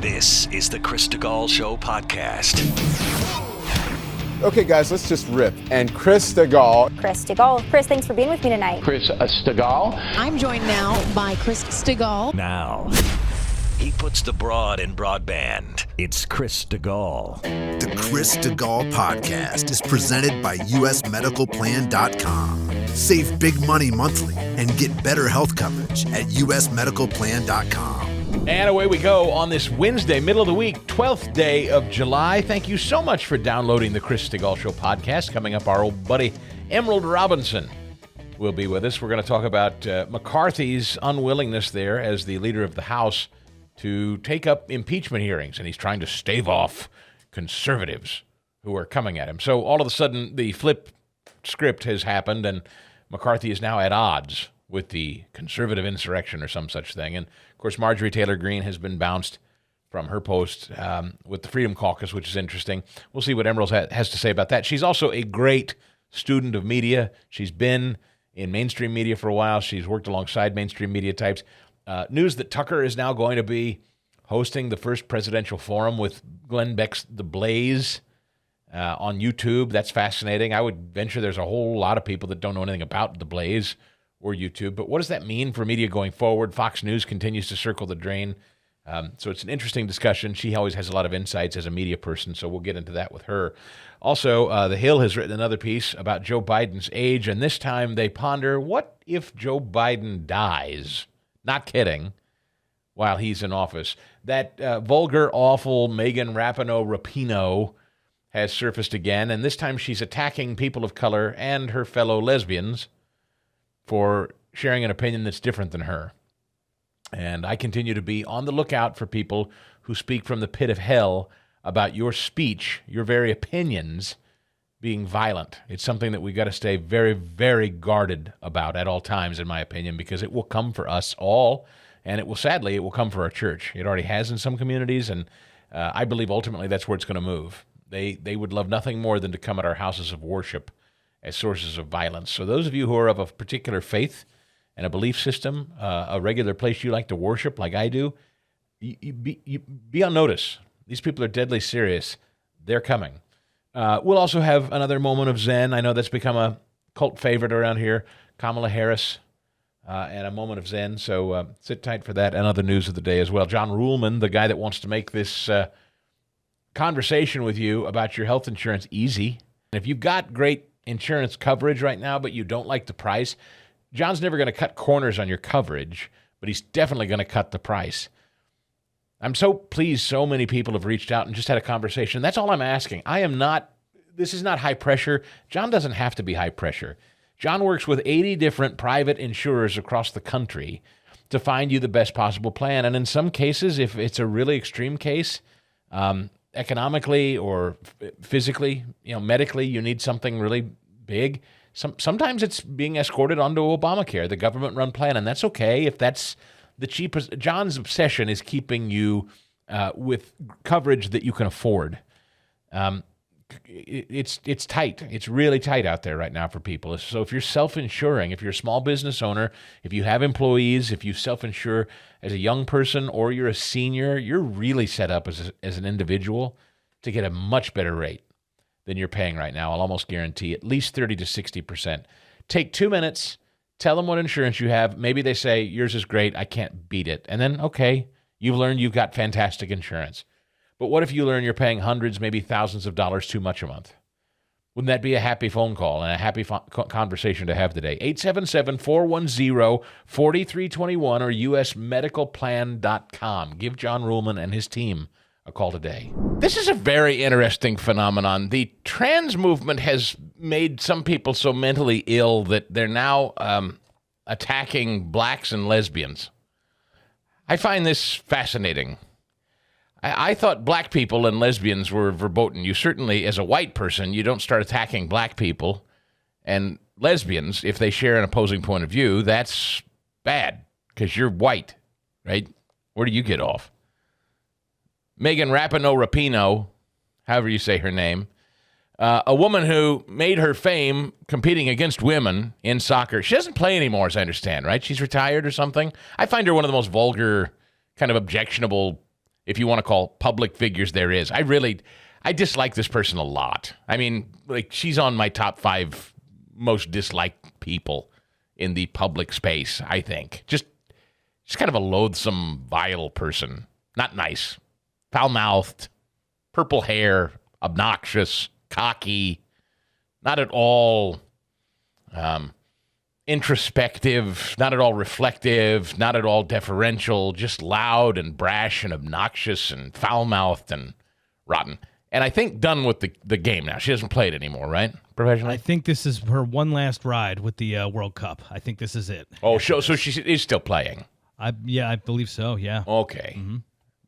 This is the Chris DeGaulle Show podcast. Okay, guys, let's just rip. And Chris DeGaulle. Chris DeGaulle. Chris, thanks for being with me tonight. Chris DeGaulle. I'm joined now by Chris DeGaulle. Now, he puts the broad in broadband. It's Chris DeGaulle. The Chris DeGaulle podcast is presented by usmedicalplan.com. Save big money monthly and get better health coverage at usmedicalplan.com. And away we go on this Wednesday, middle of the week, 12th day of July. Thank you so much for downloading the Chris DeGaulle Show podcast. Coming up, our old buddy Emerald Robinson will be with us. We're going to talk about McCarthy's unwillingness there as the leader of the House to take up impeachment hearings, and he's trying to stave off conservatives who are coming at him. So all of a sudden, the flip script has happened, and McCarthy is now at odds with the conservative insurrection or some such thing. And, of course, Marjorie Taylor Greene has been bounced from her post with the Freedom Caucus, which is interesting. We'll see what Emerald has to say about that. She's also a great student of media. She's been in mainstream media for a while. She's worked alongside mainstream media types. News that Tucker is now going to be hosting the first presidential forum with Glenn Beck's The Blaze on YouTube. That's fascinating. I would venture there's a whole lot of people that don't know anything about The Blaze or YouTube. But what does that mean for media going forward? Fox News continues to circle the drain. So it's an interesting discussion. She always has a lot of insights as a media person, so we'll get into that with her. Also, The Hill has written another piece about Joe Biden's age, and this time they ponder, what if Joe Biden dies? Not kidding, while he's in office. That vulgar, awful Megan Rapinoe has surfaced again, and this time she's attacking people of color and her fellow lesbians for sharing an opinion that's different than her. And I continue to be on the lookout for people who speak from the pit of hell about your speech, your very opinions, being violent. It's something that we've got to stay very, very guarded about at all times, in my opinion, because it will come for us all, and it will come for our church. It already has in some communities, and I believe ultimately that's where it's going to move. They would love nothing more than to come at our houses of worship as sources of violence. So those of you who are of a particular faith and a belief system, a regular place you like to worship like I do, you be on notice. These people are deadly serious. They're coming. We'll also have another moment of Zen. I know that's become a cult favorite around here. Kamala Harris and a moment of Zen. So sit tight for that and other news of the day as well. John Ruhlman, the guy that wants to make this conversation with you about your health insurance easy. If you've got great insurance coverage right now, but you don't like the price, John's never going to cut corners on your coverage, but he's definitely going to cut the price. I'm so pleased so many people have reached out and just had a conversation. That's all I'm asking. This is not high pressure. John doesn't have to be high pressure. John works with 80 different private insurers across the country to find you the best possible plan. And in some cases, if it's a really extreme case, economically or physically, medically, you need something really big. Sometimes it's being escorted onto Obamacare, the government-run plan, and that's okay if that's the cheapest. John's obsession is keeping you with coverage that you can afford. It's tight. It's really tight out there right now for people. So if you're self-insuring, if you're a small business owner, if you have employees, if you self-insure as a young person or you're a senior, you're really set up as an individual to get a much better rate than you're paying right now. I'll almost guarantee at least 30 to 60%. Take 2 minutes. Tell them what insurance you have. Maybe they say, yours is great, I can't beat it. And then, okay, you've learned you've got fantastic insurance. But what if you learn you're paying hundreds, maybe thousands of dollars too much a month? Wouldn't that be a happy phone call and a happy conversation to have today? 877-410-4321 or usmedicalplan.com. Give John Ruhlman and his team a call today. This is a very interesting phenomenon. The trans movement has made some people so mentally ill that they're now attacking blacks and lesbians. I find this fascinating. I thought black people and lesbians were verboten. You certainly, as a white person, you don't start attacking black people and lesbians if they share an opposing point of view. That's bad because you're white, right? Where do you get off? Megan Rapinoe, however you say her name, a woman who made her fame competing against women in soccer. She doesn't play anymore, as I understand, right? She's retired or something. I find her one of the most vulgar, kind of objectionable if you want to call public figures there is. I dislike this person a lot. I mean, like, she's on my top 5 most disliked people in the public space, I think. Just kind of a loathsome, vile person. Not nice. Foul-mouthed, purple hair, obnoxious, cocky, not at all introspective, not at all reflective, not at all deferential, just loud and brash and obnoxious and foul-mouthed and rotten. And I think done with the game now. She doesn't play it anymore, right? Professionally? I think this is her one last ride with the World Cup. I think this is it. Oh, so she is still playing? I believe so, yeah. Okay. Mm-hmm.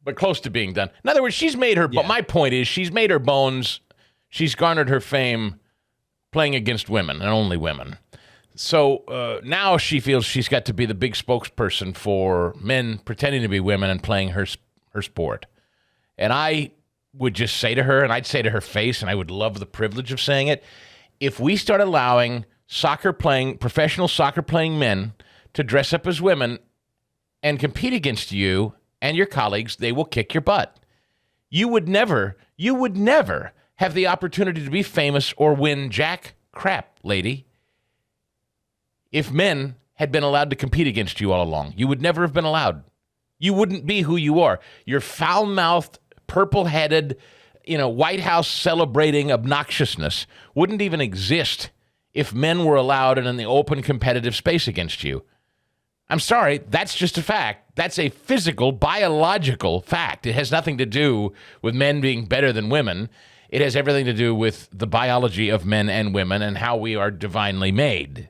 But close to being done. In other words, she's made her, but my point is she's made her bones, she's garnered her fame playing against women and only women. So now she feels she's got to be the big spokesperson for men pretending to be women and playing her sport. And I would just say to her, and I'd say to her face, and I would love the privilege of saying it, if we start allowing professional soccer playing men to dress up as women and compete against you and your colleagues, they will kick your butt. You would never have the opportunity to be famous or win jack crap, lady, if men had been allowed to compete against you all along. You would never have been allowed. You wouldn't be who you are. You're foul-mouthed, purple-headed, White House celebrating obnoxiousness wouldn't even exist if men were allowed in the open competitive space against you. I'm sorry, that's just a fact. That's a physical, biological fact. It has nothing to do with men being better than women. It has everything to do with the biology of men and women and how we are divinely made.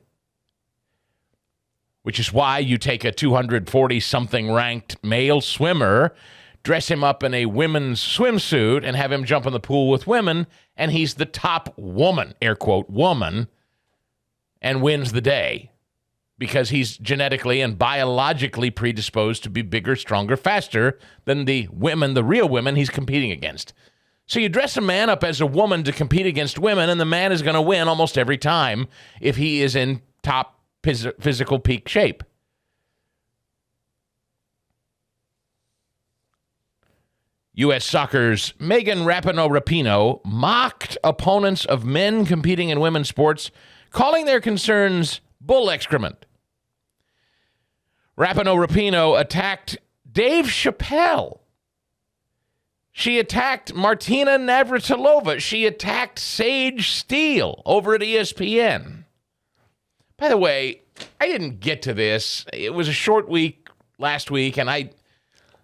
Which is why you take a 240-something ranked male swimmer, dress him up in a women's swimsuit, and have him jump in the pool with women, and he's the top woman, air quote, woman, and wins the day because he's genetically and biologically predisposed to be bigger, stronger, faster than the women, the real women he's competing against. So you dress a man up as a woman to compete against women, and the man is going to win almost every time if he is in top physical peak shape. U.S. Soccer's Megan Rapinoe-Rapinoe mocked opponents of men competing in women's sports, calling their concerns bull excrement. Rapinoe-Rapinoe attacked Dave Chappelle. She attacked Martina Navratilova. She attacked Sage Steele over at ESPN. By the way, I didn't get to this. It was a short week last week, and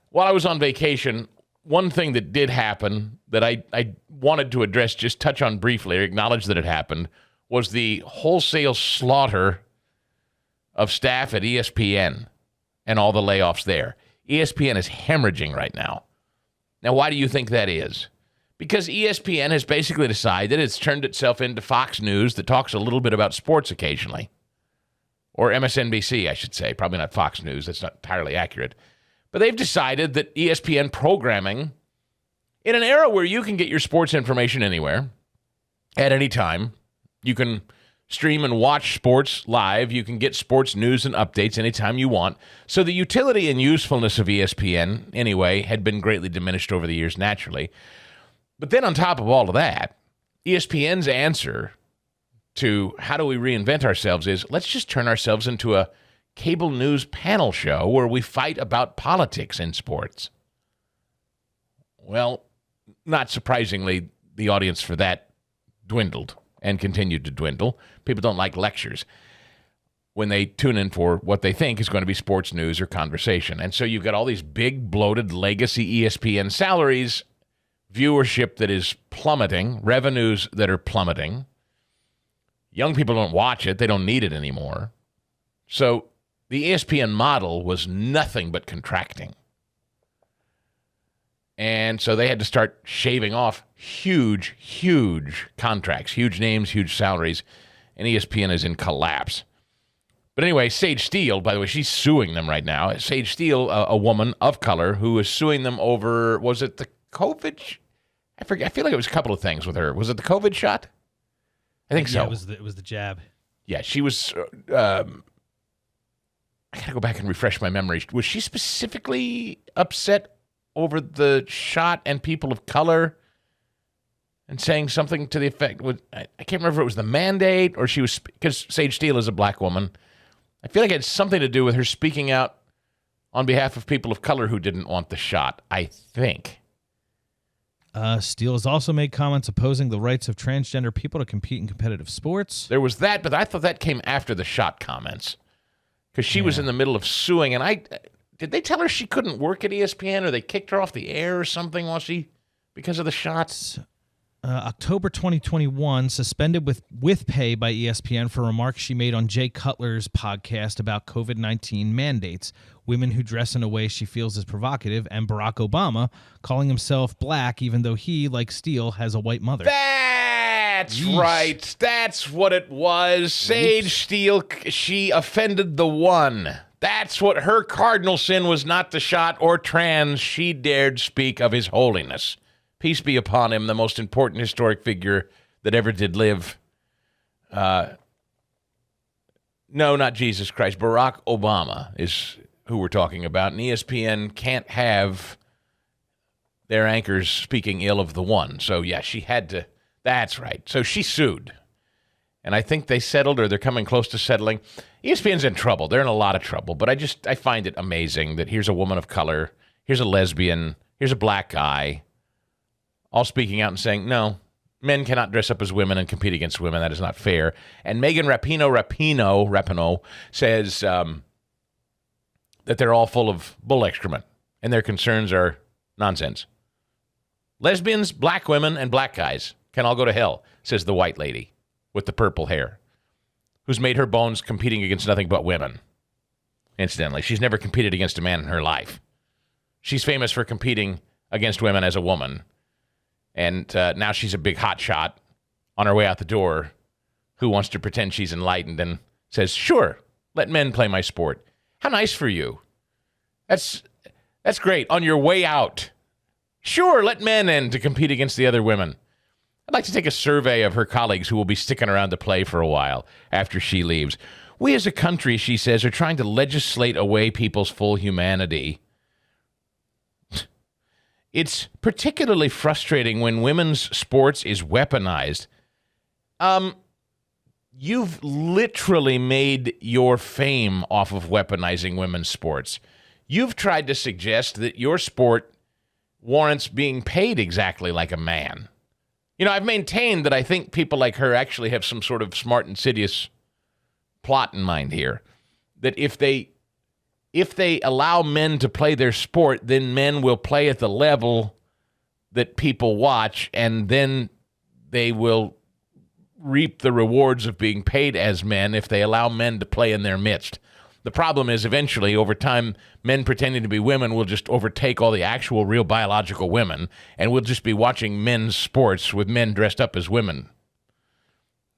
while I was on vacation, one thing that did happen that I wanted to address, just touch on briefly, or acknowledge that it happened, was the wholesale slaughter of staff at ESPN and all the layoffs there. ESPN is hemorrhaging right now. Now, why do you think that is? Because ESPN has basically decided it's turned itself into Fox News that talks a little bit about sports occasionally. Or MSNBC, I should say. Probably not Fox News. That's not entirely accurate. But they've decided that ESPN programming, in an era where you can get your sports information anywhere, at any time, you can stream and watch sports live, you can get sports news and updates anytime you want. So the utility and usefulness of ESPN, anyway, had been greatly diminished over the years naturally. But then on top of all of that, ESPN's answer to how do we reinvent ourselves is let's just turn ourselves into a cable news panel show where we fight about politics in sports. Well, not surprisingly, the audience for that dwindled and continued to dwindle. People don't like lectures when they tune in for what they think is going to be sports news or conversation. And so you've got all these big, bloated legacy ESPN salaries, viewership that is plummeting, revenues that are plummeting. Young people don't watch it. They don't need it anymore. So the ESPN model was nothing but contracting. And so they had to start shaving off huge, huge contracts, huge names, huge salaries, and ESPN is in collapse. But anyway, Sage Steele, by the way, she's suing them right now. Sage Steele, a woman of color who is suing them over, was it the COVID? I forget. I feel like it was a couple of things with her. Was it the COVID shot? I think so. Yeah, it was the jab. Yeah, she was. I got to go back and refresh my memory. Was she specifically upset over the shot and people of color and saying something to the effect, I can't remember if it was the mandate or she was, because Sage Steele is a black woman. I feel like it had something to do with her speaking out on behalf of people of color who didn't want the shot, I think. Steele has also made comments opposing the rights of transgender people to compete in competitive sports. There was that, but I thought that came after the shot comments because she was in the middle of suing. And did they tell her she couldn't work at ESPN or they kicked her off the air or something because of the shots? October 2021, suspended with pay by ESPN for remarks she made on Jay Cutler's podcast about COVID-19 mandates, women who dress in a way she feels is provocative, and Barack Obama calling himself black even though he, like Steele, has a white mother. That's right. That's what it was. Sage Steele, she offended the one. That's what her cardinal sin was, not the shot or trans. She dared speak of his holiness. Peace be upon him, the most important historic figure that ever did live. No, not Jesus Christ. Barack Obama is who we're talking about. And ESPN can't have their anchors speaking ill of the one. So, yeah, she had to. That's right. So she sued. And I think they settled, or they're coming close to settling. ESPN's in trouble. They're in a lot of trouble. But I find it amazing that here's a woman of color, here's a lesbian, here's a black guy, all speaking out and saying, no, men cannot dress up as women and compete against women. That is not fair. And Megan Rapinoe says that they're all full of bull excrement and their concerns are nonsense. Lesbians, black women, and black guys can all go to hell, says the white lady with the purple hair, who's made her bones competing against nothing but women. Incidentally, she's never competed against a man in her life. She's famous for competing against women as a woman. And now she's a big hotshot on her way out the door who wants to pretend she's enlightened and says, sure, let men play my sport. How nice for you. That's great. On your way out, sure, let men in to compete against the other women. I'd like to take a survey of her colleagues who will be sticking around to play for a while after she leaves. We as a country, she says, are trying to legislate away people's full humanity. It's particularly frustrating when women's sports is weaponized. You've literally made your fame off of weaponizing women's sports. You've tried to suggest that your sport warrants being paid exactly like a man. You know, I've maintained that I think people like her actually have some sort of smart, insidious plot in mind here. That if they allow men to play their sport, then men will play at the level that people watch, and then they will reap the rewards of being paid as men if they allow men to play in their midst. The problem is eventually, over time, men pretending to be women will just overtake all the actual real biological women, and we'll just be watching men's sports with men dressed up as women.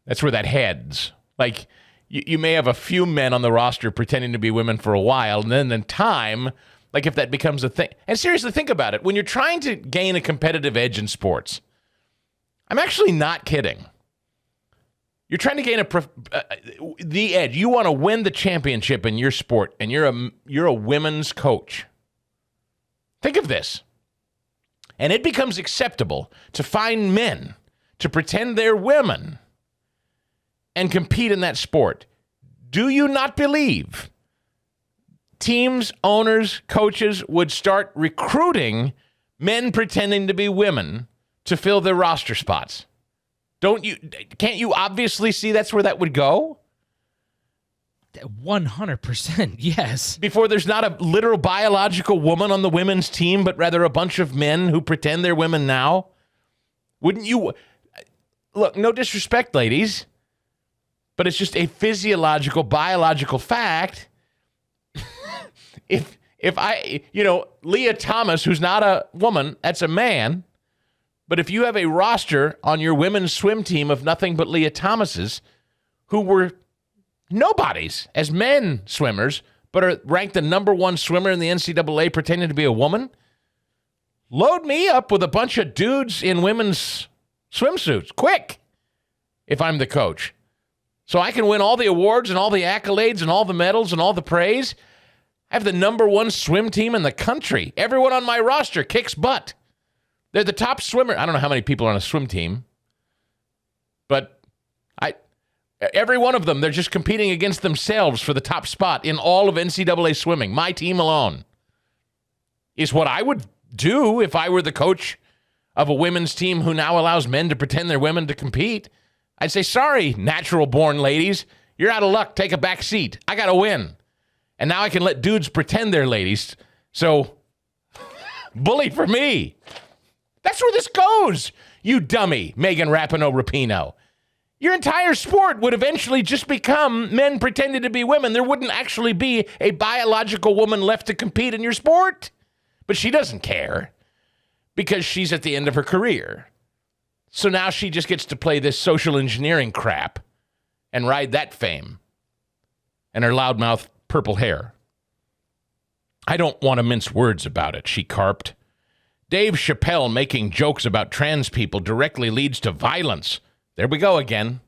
That's where that heads. Like, you may have a few men on the roster pretending to be women for a while, and then in time, like if that becomes a thing. And seriously, think about it. When you're trying to gain a competitive edge in sports, I'm actually not kidding. You're trying to gain the edge. You want to win the championship in your sport, and you're a women's coach. Think of this. And it becomes acceptable to find men to pretend they're women and compete in that sport. Do you not believe teams, owners, coaches would start recruiting men pretending to be women to fill their roster spots? Can't you obviously see that's where that would go? 100%, yes. Before there's not a literal biological woman on the women's team, but rather a bunch of men who pretend they're women now? Wouldn't you? Look, no disrespect, ladies, but it's just a physiological, biological fact. If Leah Thomas, who's not a woman, that's a man. But if you have a roster on your women's swim team of nothing but Leah Thomases, who were nobodies as men swimmers, but are ranked the number one swimmer in the NCAA pretending to be a woman, load me up with a bunch of dudes in women's swimsuits, quick, if I'm the coach. So I can win all the awards and all the accolades and all the medals and all the praise. I have the #1 swim team in the country. Everyone on my roster kicks butt. They're the top swimmer. I don't know how many people are on a swim team, but every one of them, they're just competing against themselves for the top spot in all of NCAA swimming. My team alone is what I would do if I were the coach of a women's team who now allows men to pretend they're women to compete. I'd say, sorry, natural-born ladies, you're out of luck. Take a back seat. I got to win. And now I can let dudes pretend they're ladies. So, bully for me. That's where this goes, you dummy, Megan Rapinoe-Rapinoe. Your entire sport would eventually just become men pretending to be women. There wouldn't actually be a biological woman left to compete in your sport. But she doesn't care because she's at the end of her career. So now she just gets to play this social engineering crap and ride that fame and her loudmouth purple hair. I don't want to mince words about it, she carped. Dave Chappelle making jokes about trans people directly leads to violence. There we go again.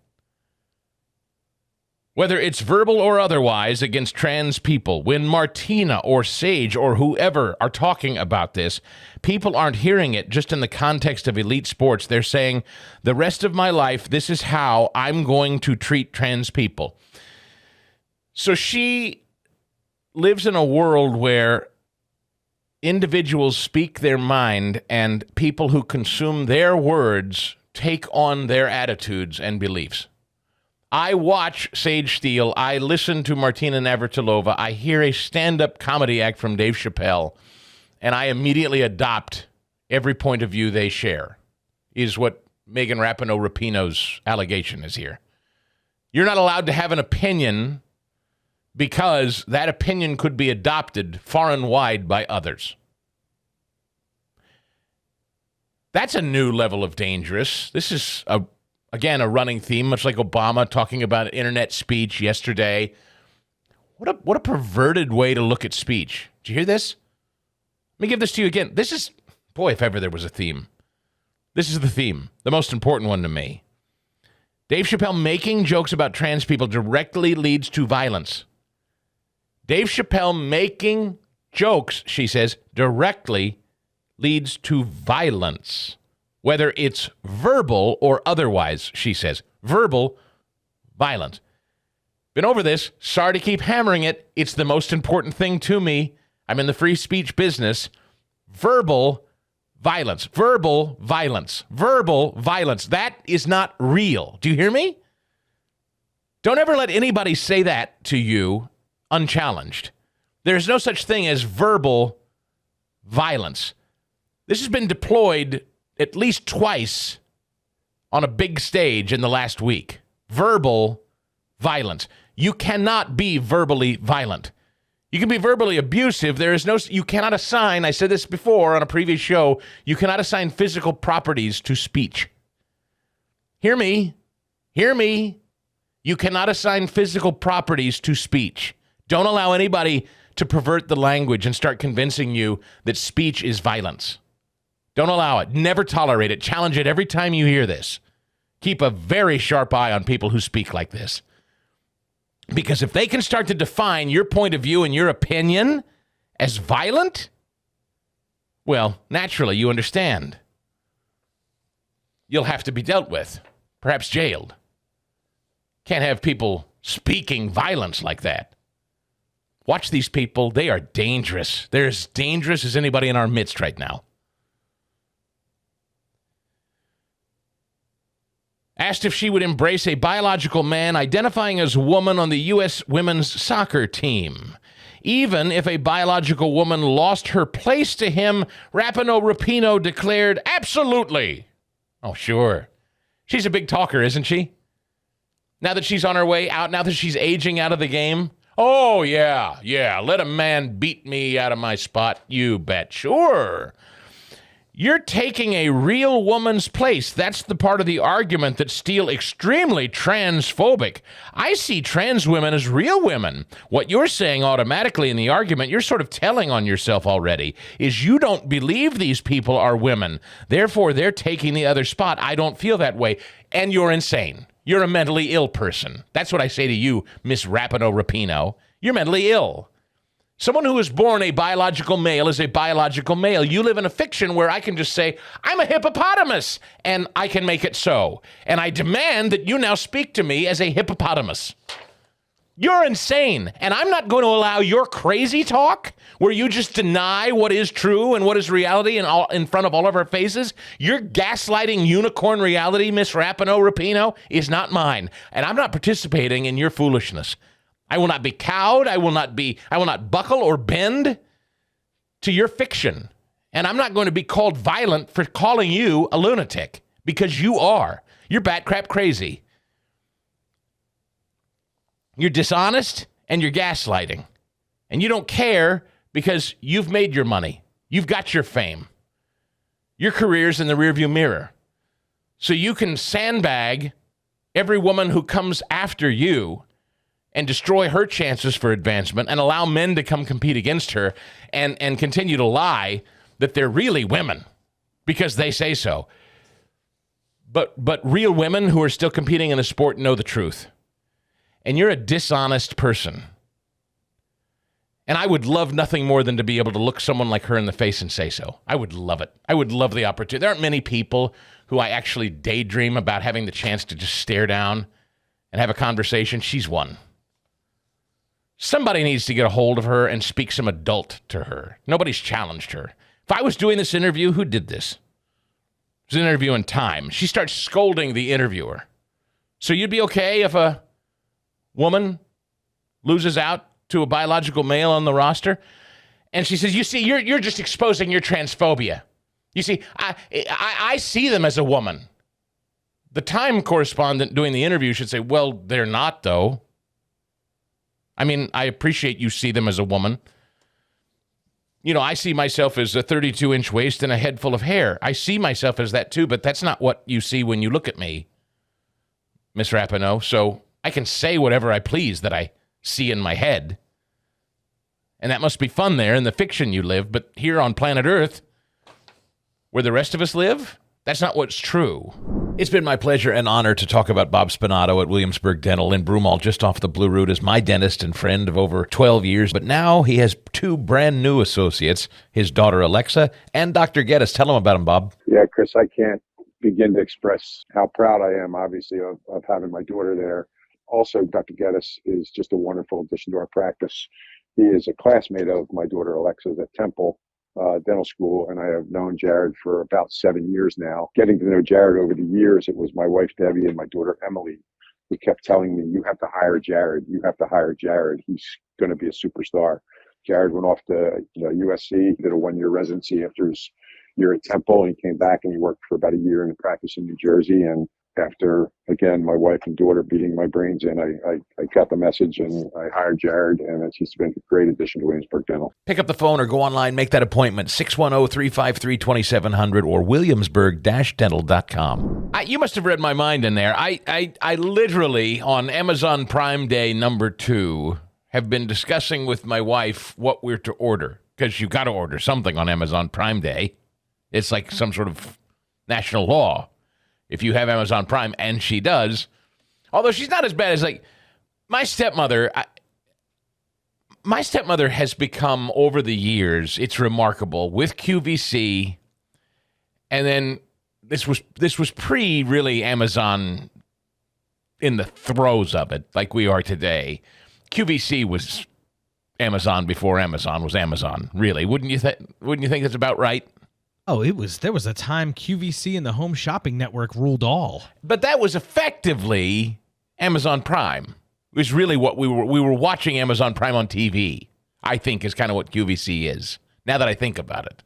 Whether it's verbal or otherwise against trans people, when Martina or Sage or whoever are talking about this, people aren't hearing it just in the context of elite sports. They're saying, the rest of my life, this is how I'm going to treat trans people. So she lives in a world where individuals speak their mind and people who consume their words take on their attitudes and beliefs. I watch Sage Steele. I listen to Martina Navratilova. I hear a stand-up comedy act from Dave Chappelle, and I immediately adopt every point of view they share, is what Megan Rapinoe-Rapinoe's allegation is here. You're not allowed to have an opinion because that opinion could be adopted far and wide by others. That's a new level of dangerous. This is, again, a running theme, much like Obama talking about internet speech yesterday. What a perverted way to look at speech. Did you hear this? Let me give this to you again. This is, boy, if ever there was a theme. This is the theme, the most important one to me. Dave Chappelle making jokes about trans people directly leads to violence. Dave Chappelle making jokes, she says, directly leads to violence, whether it's verbal or otherwise, she says. Verbal violence. Been over this. Sorry to keep hammering it. It's the most important thing to me. I'm in the free speech business. Verbal violence. Verbal violence. Verbal violence. That is not real. Do you hear me? Don't ever let anybody say that to you unchallenged. There's no such thing as verbal violence. This has been deployed at least twice on a big stage in the last week. Verbal violence. You cannot be verbally violent. You can be verbally abusive. You cannot assign, I said this before on a previous show, you cannot assign physical properties to speech. Hear me. Hear me. You cannot assign physical properties to speech. Don't allow anybody to pervert the language and start convincing you that speech is violence. Don't allow it. Never tolerate it. Challenge it every time you hear this. Keep a very sharp eye on people who speak like this. Because if they can start to define your point of view and your opinion as violent, well, naturally, you understand. You'll have to be dealt with, perhaps jailed. Can't have people speaking violence like that. Watch these people. They are dangerous. They're as dangerous as anybody in our midst right now. Asked if she would embrace a biological man identifying as a woman on the U.S. women's soccer team. Even if a biological woman lost her place to him, Rapinoe-Rapinoe declared, absolutely. Oh, sure. She's a big talker, isn't she? Now that she's on her way out, now that she's aging out of the game. Oh, yeah, let a man beat me out of my spot. You bet. Sure. You're taking a real woman's place. That's the part of the argument that's still extremely transphobic. I see trans women as real women. What you're saying automatically in the argument, you're sort of telling on yourself already, is you don't believe these people are women. Therefore, they're taking the other spot. I don't feel that way. And you're insane. You're a mentally ill person. That's what I say to you, Miss Rapinoe-Rapinoe. You're mentally ill. Someone who is born a biological male is a biological male. You live in a fiction where I can just say, I'm a hippopotamus, and I can make it so. And I demand that you now speak to me as a hippopotamus. You're insane, and I'm not going to allow your crazy talk where you just deny what is true and what is reality in front of all of our faces. Your gaslighting unicorn reality, Miss Rapinoe, is not mine, and I'm not participating in your foolishness. I will not be cowed. I will not buckle or bend to your fiction. And I'm not going to be called violent for calling you a lunatic, because you are. You're bat crap crazy. You're dishonest and you're gaslighting. And you don't care because you've made your money. You've got your fame. Your career's in the rearview mirror. So you can sandbag every woman who comes after you and destroy her chances for advancement and allow men to come compete against her and continue to lie that they're really women because they say so. But real women who are still competing in the sport know the truth. And you're a dishonest person. And I would love nothing more than to be able to look someone like her in the face and say so. I would love it. I would love the opportunity. There aren't many people who I actually daydream about having the chance to just stare down and have a conversation. She's one. Somebody needs to get a hold of her and speak some adult to her. Nobody's challenged her. If I was doing this interview, who did this? It was an interview in Time. She starts scolding the interviewer. So you'd be okay if a woman loses out to a biological male on the roster? And she says, you see, you're just exposing your transphobia. You see, I see them as a woman. The Time correspondent doing the interview should say, well, they're not, though. I mean, I appreciate you see them as a woman. You know, I see myself as a 32-inch waist and a head full of hair. I see myself as that too, but that's not what you see when you look at me, Miss Rapinoe. So I can say whatever I please that I see in my head. And that must be fun there in the fiction you live. But here on planet Earth, where the rest of us live, that's not what's true. It's been my pleasure and honor to talk about Bob Spinato at Williamsburg Dental in Broomall, just off the Blue Route, as my dentist and friend of over 12 years. But now he has two brand new associates, his daughter Alexa and Dr. Geddes. Tell him about him, Bob. Yeah, Chris, I can't begin to express how proud I am, obviously, of having my daughter there. Also, Dr. Geddes is just a wonderful addition to our practice. He is a classmate of my daughter Alexa's at Temple Dental School, and I have known Jared for about 7 years now. Getting to know Jared over the years, it was my wife Debbie and my daughter Emily who kept telling me, you have to hire Jared. You have to hire Jared. He's going to be a superstar. Jared went off to USC, did a 1-year residency after his year at Temple, and he came back and he worked for about a year in practice in New Jersey. And after, again, my wife and daughter beating my brains in, I got the message and I hired Jared, and he's been a great addition to Williamsburg Dental. Pick up the phone or go online, make that appointment, 610-353-2700 or williamsburg-dental.com. You must have read my mind in there. I literally, on Amazon Prime Day #2, have been discussing with my wife what we're to order, because you've got to order something on Amazon Prime Day. It's like some sort of national law if you have Amazon Prime, and she does. Although she's not as bad as, like, my stepmother. My stepmother has become, over the years, it's remarkable, with QVC, and then this was really Amazon in the throes of it, like we are today. QVC was Amazon before Amazon was Amazon, really. Wouldn't you think that's about right? Oh, there was a time QVC and the Home Shopping Network ruled all. But that was effectively Amazon Prime. It was really what we were watching Amazon Prime on TV, I think, is kind of what QVC is, now that I think about it.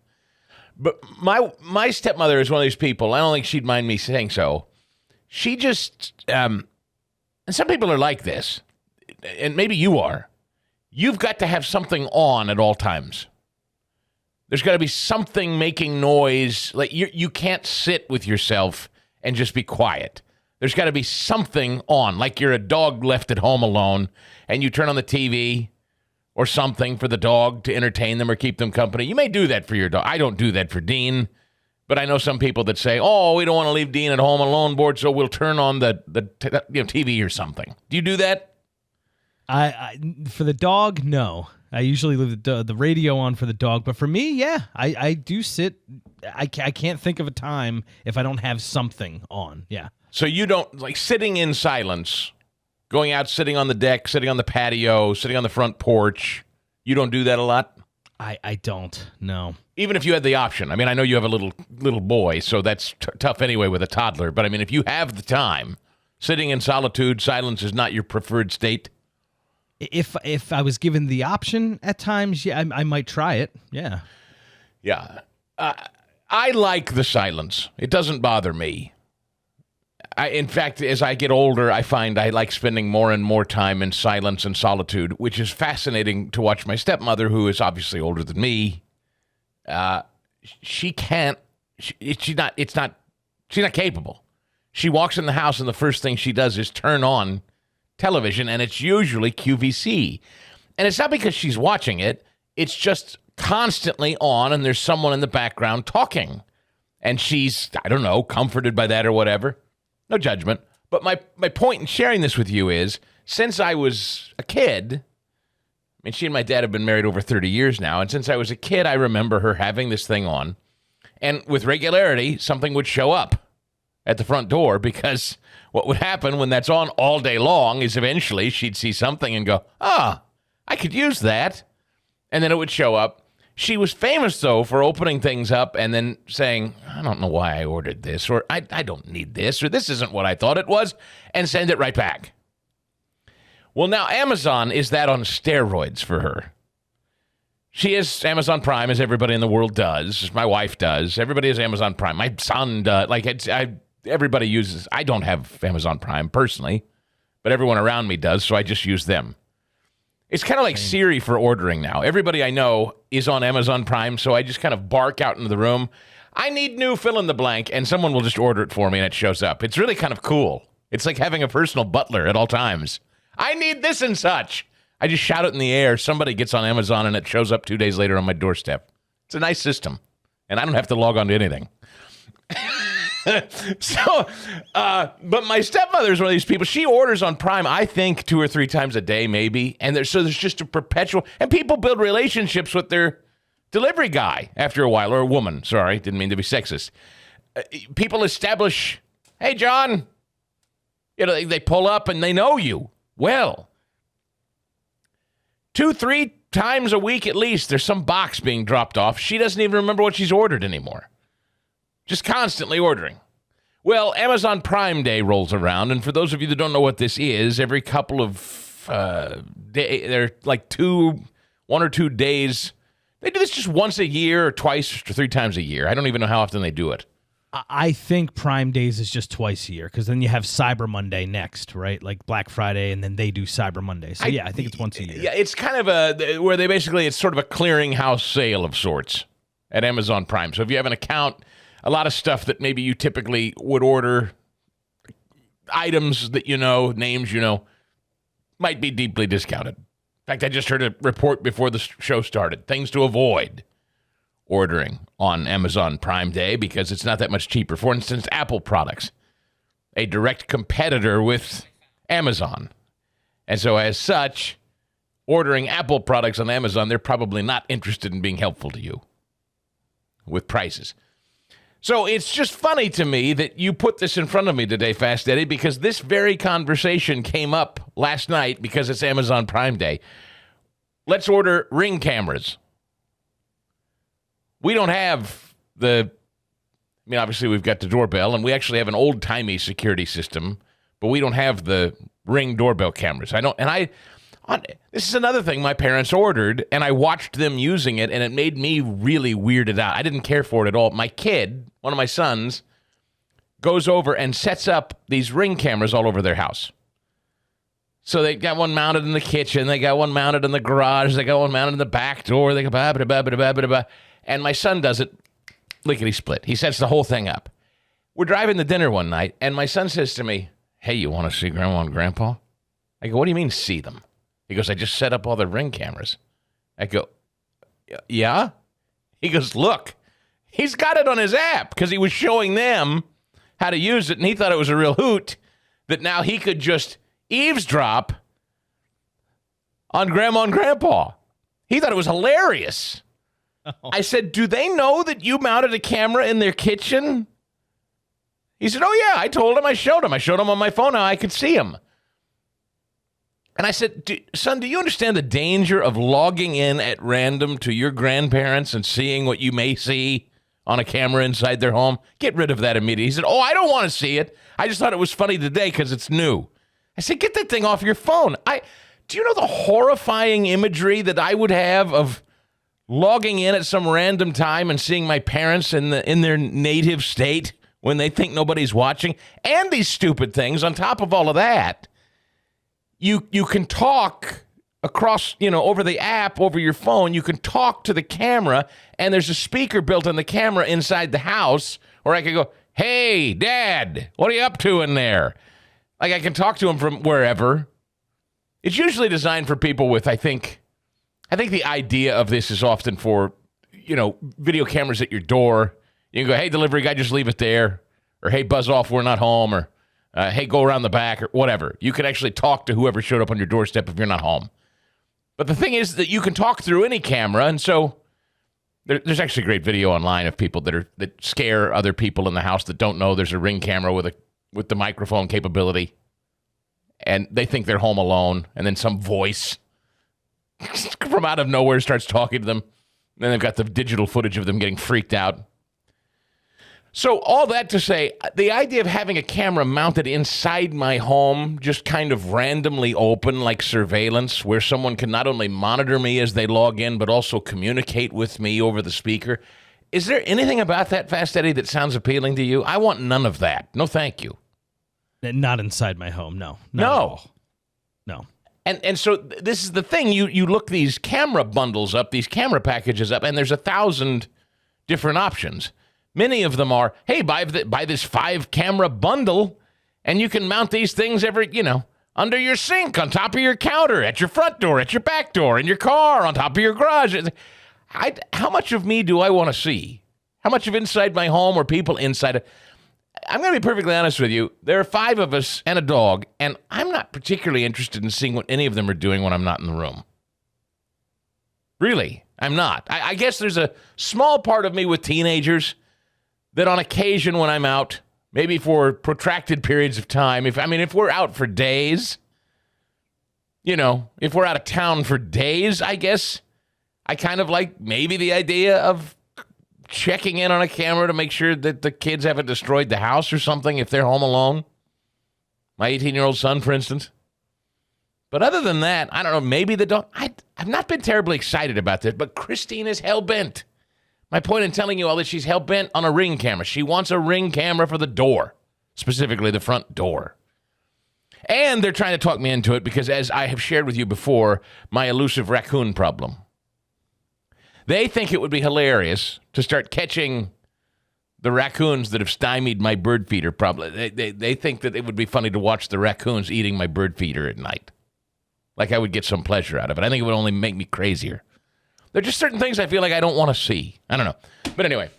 But my stepmother is one of these people, I don't think she'd mind me saying so. She just, and some people are like this, and maybe you are. You've got to have something on at all times. There's got to be something making noise. Like you can't sit with yourself and just be quiet. There's got to be something on, like you're a dog left at home alone, and you turn on the TV or something for the dog to entertain them or keep them company. You may do that for your dog. I don't do that for Dean, but I know some people that say, "Oh, we don't want to leave Dean at home alone, board, so we'll turn on the TV or something." Do you do that? I for the dog, no. I usually leave the radio on for the dog, but for me, yeah, I do sit. I can't think of a time if I don't have something on. Yeah. So you don't like sitting in silence, going out, sitting on the deck, sitting on the patio, sitting on the front porch. You don't do that a lot? I don't. No. Even if you had the option. I mean, I know you have a little boy, so that's tough anyway with a toddler. But I mean, if you have the time, sitting in solitude, silence is not your preferred state. If I was given the option at times, yeah, I might try it. Yeah. Yeah. I like the silence. It doesn't bother me. In fact, as I get older, I find I like spending more and more time in silence and solitude, which is fascinating to watch my stepmother, who is obviously older than me. She can't. She's not capable. She walks in the house and the first thing she does is turn on television, and it's usually QVC. And it's not because she's watching it. It's just constantly on, and there's someone in the background talking. And she's, I don't know, comforted by that or whatever. No judgment. But my point in sharing this with you is, since I was a kid, I mean, she and my dad have been married over 30 years now, and since I was a kid, I remember her having this thing on. And with regularity, something would show up at the front door, because what would happen when that's on all day long is eventually she'd see something and go, I could use that. And then it would show up. She was famous, though, for opening things up and then saying, I don't know why I ordered this, or I don't need this, or this isn't what I thought it was, and send it right back. Well, now Amazon is that on steroids for her. She has Amazon Prime, as everybody in the world does. My wife does. Everybody has Amazon Prime. My son does. Everybody uses. I don't have Amazon Prime personally, but everyone around me does, so I just use them. It's kind of like Siri for ordering now. Everybody I know is on Amazon Prime, so I just kind of bark out into the room, I need new fill in the blank, and someone will just order it for me and it shows up. It's really kind of cool. It's like having a personal butler at all times. I need this and such. I just shout it in the air. Somebody gets on Amazon and it shows up 2 days later on my doorstep. It's a nice system, and I don't have to log on to anything. But my stepmother is one of these people. She orders on Prime, I think, 2 or 3 times a day, maybe. And there's just a perpetual, and people build relationships with their delivery guy after a while, or a woman. Sorry, didn't mean to be sexist. People establish, hey, John, they pull up and they know you well. 2-3 times a week at least, there's some box being dropped off. She doesn't even remember what she's ordered anymore. Just constantly ordering. Well, Amazon Prime Day rolls around, and for those of you that don't know what this is, every couple of days, they're like 1 or 2 days. They do this just once a year, or twice, or 3 times a year. I don't even know how often they do it. I think Prime Days is just twice a year, because then you have Cyber Monday next, right? Like Black Friday, and then they do Cyber Monday. So I think it's once a year. Yeah, it's kind of where they basically, it's sort of a clearinghouse sale of sorts at Amazon Prime. So if you have an account, a lot of stuff that maybe you typically would order, items that names might be deeply discounted. In fact, I just heard a report before the show started. Things to avoid ordering on Amazon Prime Day because it's not that much cheaper. For instance, Apple products, a direct competitor with Amazon. And so as such, ordering Apple products on Amazon, they're probably not interested in being helpful to you with prices. So it's just funny to me that you put this in front of me today, Fast Eddie, because this very conversation came up last night because it's Amazon Prime Day. Let's order Ring cameras. We don't have obviously we've got the doorbell, and we actually have an old-timey security system, but we don't have the Ring doorbell cameras. This is another thing my parents ordered, and I watched them using it, and it made me really weirded out. I didn't care for it at all. My kid, one of my sons, goes over and sets up these Ring cameras all over their house. So they got one mounted in the kitchen, they got one mounted in the garage, they got one mounted in the back door, they go and my son does it lickety-split. He sets the whole thing up. We're driving to dinner one night, and my son says to me, hey, you want to see Grandma and Grandpa? I go, what do you mean see them? He goes, I just set up all the Ring cameras. I go, yeah? He goes, look, he's got it on his app because he was showing them how to use it, and he thought it was a real hoot that now he could just eavesdrop on Grandma and Grandpa. He thought it was hilarious. Oh. I said, do they know that you mounted a camera in their kitchen? He said, oh, yeah, I told him. I showed him. I showed him on my phone how I could see him. And I said, son, do you understand the danger of logging in at random to your grandparents and seeing what you may see on a camera inside their home? Get rid of that immediately. He said, oh, I don't want to see it. I just thought it was funny today because it's new. I said, get that thing off your phone. Do you know the horrifying imagery that I would have of logging in at some random time and seeing my parents in their native state when they think nobody's watching? And these stupid things, on top of all of that, you can talk across, over the app, over your phone. You can talk to the camera, and there's a speaker built in the camera inside the house, or I could go, hey, Dad, what are you up to in there? Like, I can talk to him from wherever. It's usually designed for people with, I think the idea of this is often for, video cameras at your door. You can go, hey, delivery guy, just leave it there. Or, hey, buzz off, we're not home. Or, hey, go around the back, or whatever. You can actually talk to whoever showed up on your doorstep if you're not home. But the thing is that you can talk through any camera, and so there's actually a great video online of people that scare other people in the house that don't know there's a Ring camera with the microphone capability, and they think they're home alone, and then some voice from out of nowhere starts talking to them, and then they've got the digital footage of them getting freaked out. So all that to say, the idea of having a camera mounted inside my home, just kind of randomly open like surveillance, where someone can not only monitor me as they log in, but also communicate with me over the speaker. Is there anything about that, Fast Eddie, that sounds appealing to you? I want none of that. No, thank you. Not inside my home, no. Not at all. No. And so this is the thing. You look these camera bundles up, these camera packages up, and there's 1,000 different options. Many of them are, hey, buy this 5-camera bundle, and you can mount these things under your sink, on top of your counter, at your front door, at your back door, in your car, on top of your garage. How much of me do I want to see? How much of inside my home or people inside it? I'm going to be perfectly honest with you. There are 5 of us and a dog, and I'm not particularly interested in seeing what any of them are doing when I'm not in the room. Really, I'm not. I guess there's a small part of me with teenagers that on occasion when I'm out, maybe for protracted periods of time, if we're out for days, if we're out of town for days, I guess I kind of like maybe the idea of checking in on a camera to make sure that the kids haven't destroyed the house or something if they're home alone. My 18-year-old son, for instance. But other than that, I don't know, maybe they don't. I've not been terribly excited about this, but Christine is hell-bent. My point in telling you all this, she's hell-bent on a Ring camera. She wants a Ring camera for the door, specifically the front door. And they're trying to talk me into it because, as I have shared with you before, my elusive raccoon problem. They think it would be hilarious to start catching the raccoons that have stymied my bird feeder problem. They think that it would be funny to watch the raccoons eating my bird feeder at night. Like I would get some pleasure out of it. I think it would only make me crazier. There are just certain things I feel like I don't want to see. I don't know. But anyway.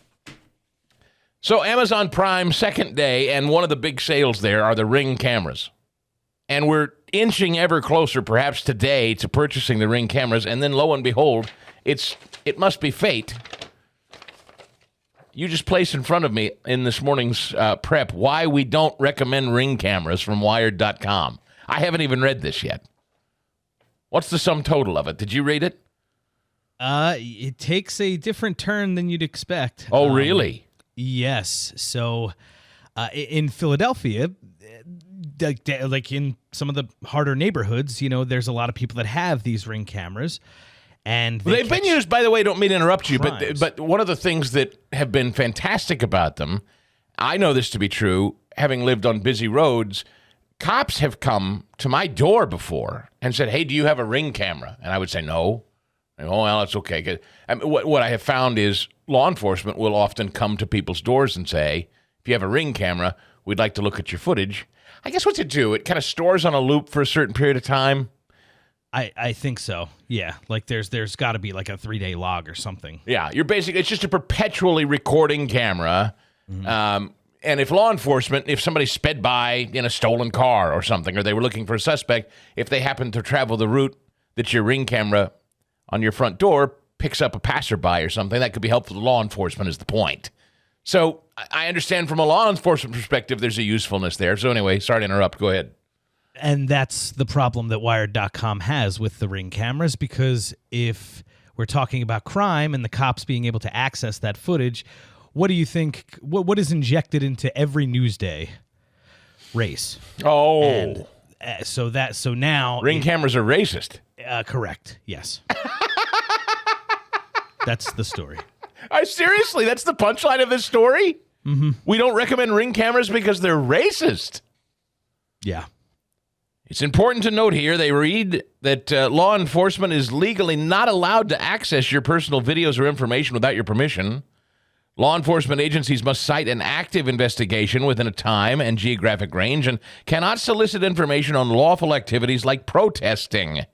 So Amazon Prime, second day, and one of the big sales there are the Ring cameras. And we're inching ever closer, perhaps today, to purchasing the Ring cameras. And then lo and behold, it must be fate. You just placed in front of me in this morning's prep why we don't recommend Ring cameras from Wired.com. I haven't even read this yet. What's the sum total of it? Did you read it? It takes a different turn than you'd expect. Oh, really? Yes. So, in Philadelphia, like in some of the harder neighborhoods, there's a lot of people that have these Ring cameras, and they've been used. By the way, don't mean to interrupt you, crimes. but one of the things that have been fantastic about them, I know this to be true, having lived on busy roads. Cops have come to my door before and said, "Hey, do you have a Ring camera?" And I would say, "No." And, oh, well, it's okay. What I have found is law enforcement will often come to people's doors and say, if you have a Ring camera, we'd like to look at your footage. I guess what to do, it kind of stores on a loop for a certain period of time. I think so. Yeah. Like there's got to be like a 3-day log or something. Yeah. It's just a perpetually recording camera. Mm-hmm. And if law enforcement, if somebody sped by in a stolen car or something, or they were looking for a suspect, if they happened to travel the route that your Ring camera on your front door picks up a passerby or something, that could be helpful to law enforcement is the point. So I understand from a law enforcement perspective, there's a usefulness there. So anyway, sorry to interrupt. Go ahead. And that's the problem that Wired.com has with the Ring cameras, because if we're talking about crime and the cops being able to access that footage, what do you think, what is injected into every news day? Race. Oh. And so now Ring cameras are racist. Correct. Yes. That's the story. Seriously, that's the punchline of this story? Mm-hmm. We don't recommend Ring cameras because they're racist. Yeah. It's important to note here, they read that law enforcement is legally not allowed to access your personal videos or information without your permission. Law enforcement agencies must cite an active investigation within a time and geographic range and cannot solicit information on lawful activities like protesting.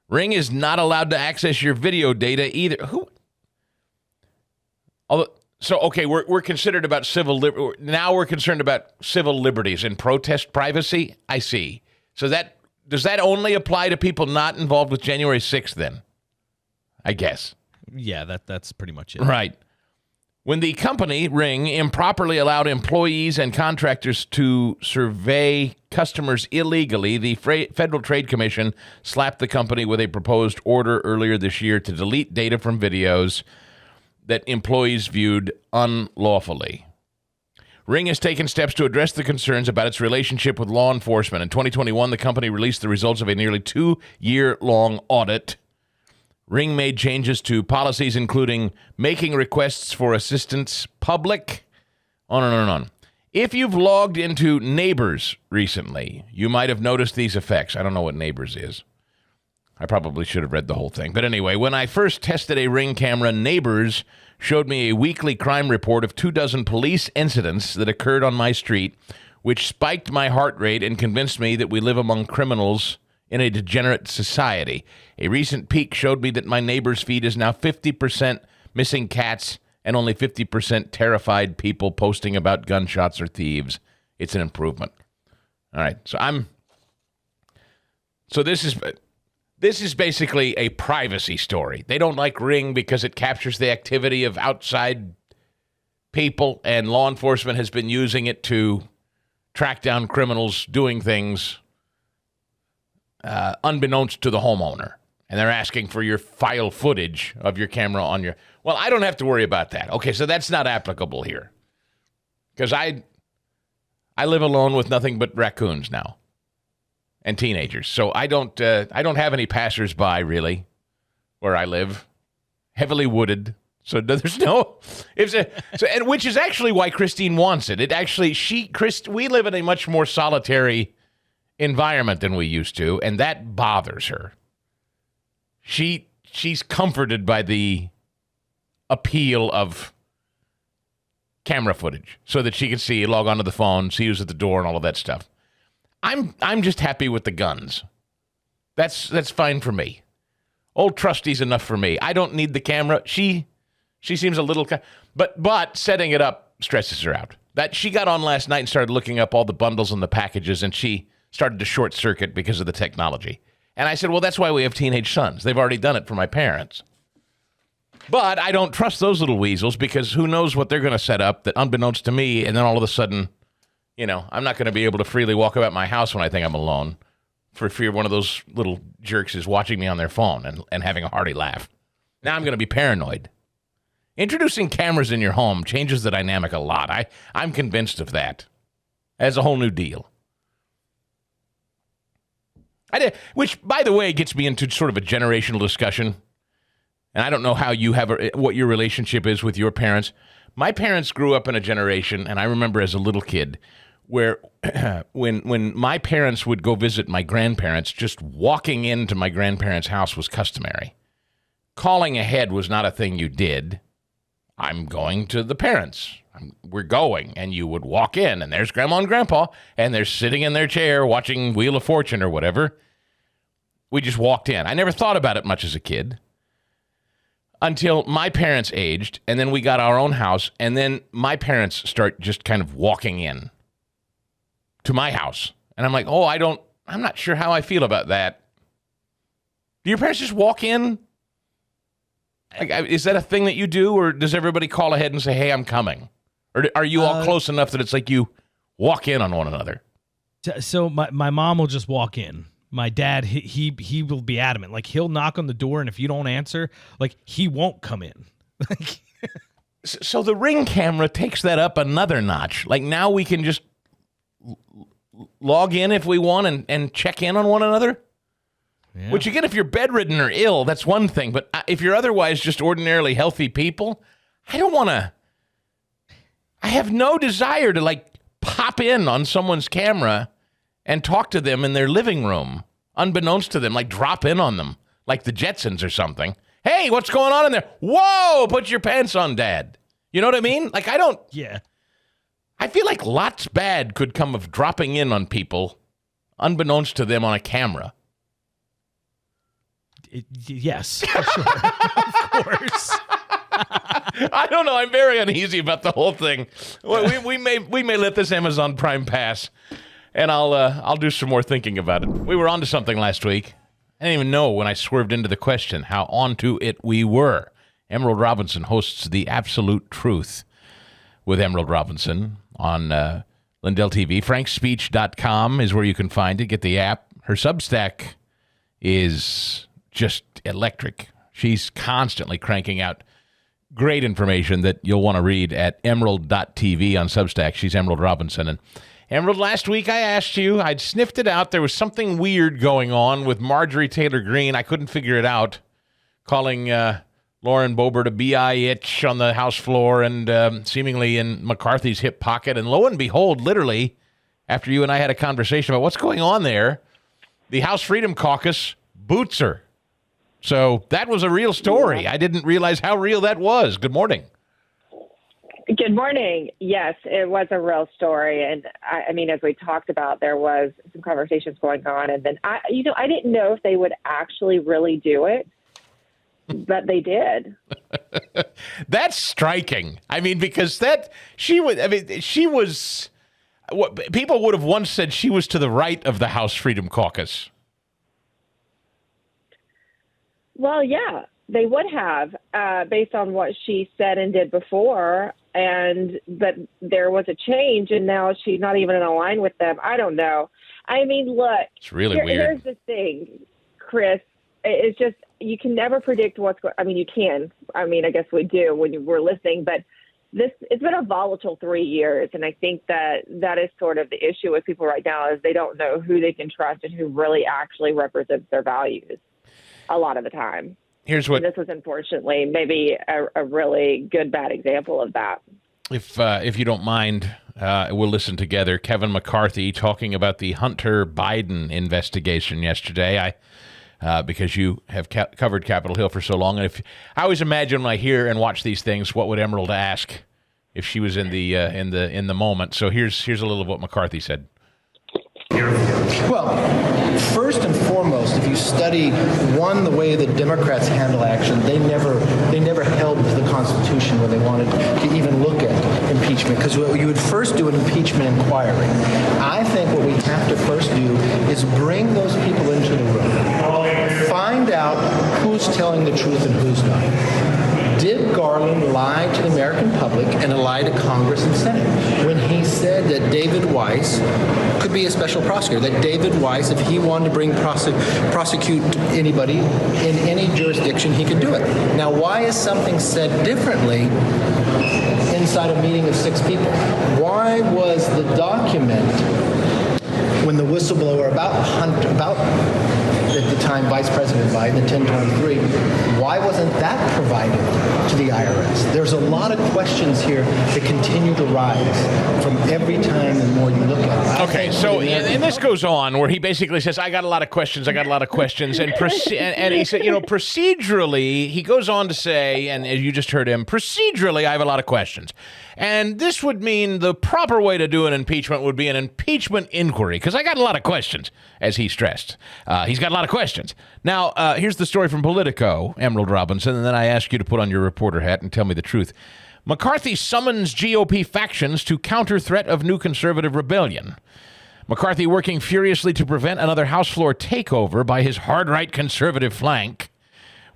Ring is not allowed to access your video data either. So, okay, we're considered about now we're concerned about civil liberties and protest privacy? I see. So does that only apply to people not involved with January 6th then? I guess. Yeah, that's pretty much it. Right. When the company, Ring, improperly allowed employees and contractors to survey customers illegally, the Federal Trade Commission slapped the company with a proposed order earlier this year to delete data from videos that employees viewed unlawfully. Ring has taken steps to address the concerns about its relationship with law enforcement. In 2021, the company released the results of a nearly 2-year-long audit. Ring made changes to policies, including making requests for assistance public, on and on and on. If you've logged into Neighbors recently, you might have noticed these effects. I don't know what Neighbors is. I probably should have read the whole thing. But anyway, when I first tested a Ring camera, Neighbors showed me a weekly crime report of 24 police incidents that occurred on my street, which spiked my heart rate and convinced me that we live among criminals in a degenerate society. A recent peek showed me that my neighbor's feed is now 50% missing cats and only 50% terrified people posting about gunshots or thieves. It's an improvement. All right, so this is basically a privacy story. They don't like Ring because it captures the activity of outside people, and law enforcement has been using it to track down criminals doing things unbeknownst to the homeowner. And they're asking for your file footage of your camera on your... Well, I don't have to worry about that. Okay, so that's not applicable here. Because I live alone with nothing but raccoons now. And teenagers. So I don't have any passersby, really, where I live. Heavily wooded. So there's no... and which is actually why Christine wants it. We live in a much more solitary environment than we used to, and that bothers her. She's comforted by the appeal of camera footage so that she can see, log onto the phone, see who's at the door and all of that stuff. I'm just happy with the guns. That's fine for me. Old Trusty's enough for me. I don't need the camera. She seems a little... But setting it up stresses her out. That she got on last night and started looking up all the bundles and the packages, and she started to short circuit because of the technology. And I said, well, that's why we have teenage sons. They've already done it for my parents. But I don't trust those little weasels because who knows what they're going to set up that unbeknownst to me, and then all of a sudden, I'm not going to be able to freely walk about my house when I think I'm alone for fear one of those little jerks is watching me on their phone and having a hearty laugh. Now I'm going to be paranoid. Introducing cameras in your home changes the dynamic a lot. I'm convinced of that. As a whole new deal. Which, by the way, gets me into sort of a generational discussion. And I don't know how what your relationship is with your parents. My parents grew up in a generation, and I remember as a little kid, where when my parents would go visit my grandparents, just walking into my grandparents' house was customary. Calling ahead was not a thing you did. I'm going to the parents. We're going. And you would walk in, and there's Grandma and Grandpa, and they're sitting in their chair watching Wheel of Fortune or whatever. We just walked in. I never thought about it much as a kid until my parents aged, and then we got our own house, and then my parents start just kind of walking in to my house. And I'm like, I'm not sure how I feel about that. Do your parents just walk in? Is that a thing that you do, or does everybody call ahead and say, hey, I'm coming? Or are you all close enough that it's like you walk in on one another? So my mom will just walk in. My dad, he will be adamant. Like, he'll knock on the door, and if you don't answer, like, he won't come in. So the Ring camera takes that up another notch. Like, now we can just log in if we want and check in on one another? Yeah. Which, again, if you're bedridden or ill, that's one thing. But if you're otherwise just ordinarily healthy people, I don't want to... I have no desire to, like, pop in on someone's camera and talk to them in their living room, unbeknownst to them, like drop in on them, like the Jetsons or something. Hey, what's going on in there? Whoa, put your pants on, Dad. You know what I mean? Like, I don't... Yeah. I feel like lots bad could come of dropping in on people, unbeknownst to them on a camera. Yes, for sure. Of course. I don't know. I'm very uneasy about the whole thing. We may let this Amazon Prime pass, and I'll do some more thinking about it. We were onto something last week. I didn't even know when I swerved into the question how onto it we were. Emerald Robinson hosts The Absolute Truth with Emerald Robinson on Lindell TV. FrankSpeech.com is where you can find it. Get the app. Her Substack is just electric. She's constantly cranking out great information that you'll want to read at emerald.tv on Substack. She's Emerald Robinson. And Emerald, last week I asked you, I'd sniffed it out. There was something weird going on with Marjorie Taylor Greene. I couldn't figure it out. Calling Lauren Boebert a bitch on the House floor and seemingly in McCarthy's hip pocket. And lo and behold, literally, after you and I had a conversation about what's going on there, the House Freedom Caucus boots her. So that was a real story. I didn't realize how real that was. Good morning. Good morning. Yes, it was a real story. And I mean, as we talked about, there was some conversations going on. And then, I didn't know if they would actually really do it, but they did. That's striking. I mean, because she was, what people would have once said she was to the right of the House Freedom Caucus. Well, yeah, they would have, based on what she said and did before. But there was a change, and now she's not even in a line with them. I don't know. I mean, look, it's really weird. Here's the thing, Chris. It's just, you can never predict what's going. I mean, you can. I mean, I guess we do when we're listening. But it's been a volatile 3 years, and I think that is sort of the issue with people right now is they don't know who they can trust and who really actually represents their values a lot of the time. Here's what. And this was unfortunately maybe a really good, bad example of that. If you don't mind, we'll listen together. Kevin McCarthy talking about the Hunter Biden investigation yesterday. Because you have covered Capitol Hill for so long, and I always imagine when I hear and watch these things, what would Emerald ask if she was in the moment? So here's a little of what McCarthy said. Well, first and foremost, if you study the way the Democrats handle action, they never held to the Constitution when they wanted to even look at impeachment, because you would first do an impeachment inquiry. I think what we have to first do is bring those people into the room, find out who's telling the truth and who's not. Did Garland lie to the American public and lie to Congress and Senate when he said that David Weiss could be a special prosecutor, that David Weiss, if he wanted to prosecute anybody in any jurisdiction, he could do it? Now, why is something said differently inside a meeting of 6 people? Why was the document, when the whistleblower about at the time Vice President Biden, the 1023, why wasn't that provided to the IRS? There's a lot of questions here that continue to rise from every time the more you look at it. Okay, so and this goes on where he basically says, I got a lot of questions, and and he said, procedurally, he goes on to say, and as you just heard him, procedurally, I have a lot of questions. And this would mean the proper way to do an impeachment would be an impeachment inquiry, because I got a lot of questions, as he stressed. He's got a lot of questions. Now, here's the story from Politico, Emerald Robinson, and then I ask you to put on your reporter hat and tell me the truth. McCarthy summons GOP factions to counter threat of new conservative rebellion. McCarthy working furiously to prevent another House floor takeover by his hard-right conservative flank.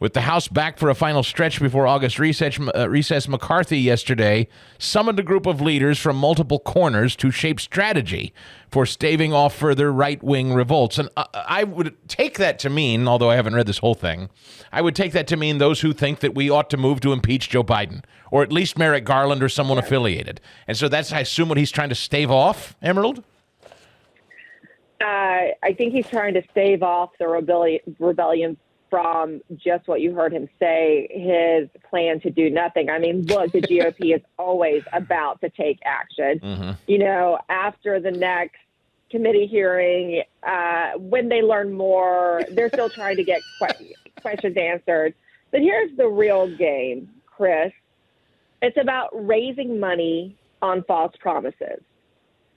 With the House back for a final stretch before August recess, McCarthy yesterday summoned a group of leaders from multiple corners to shape strategy for staving off further right-wing revolts. And I would take that to mean, although I haven't read this whole thing, I would take that to mean those who think that we ought to move to impeach Joe Biden, or at least Merrick Garland or someone affiliated. And so that's, I assume, what he's trying to stave off, Emerald? I think he's trying to stave off the rebellion from just what you heard him say, his plan to do nothing. I mean, look, the GOP is always about to take action. Mm-hmm. You know, after the next committee hearing, when they learn more, they're still trying to get questions answered. But here's the real game, Chris. It's about raising money on false promises.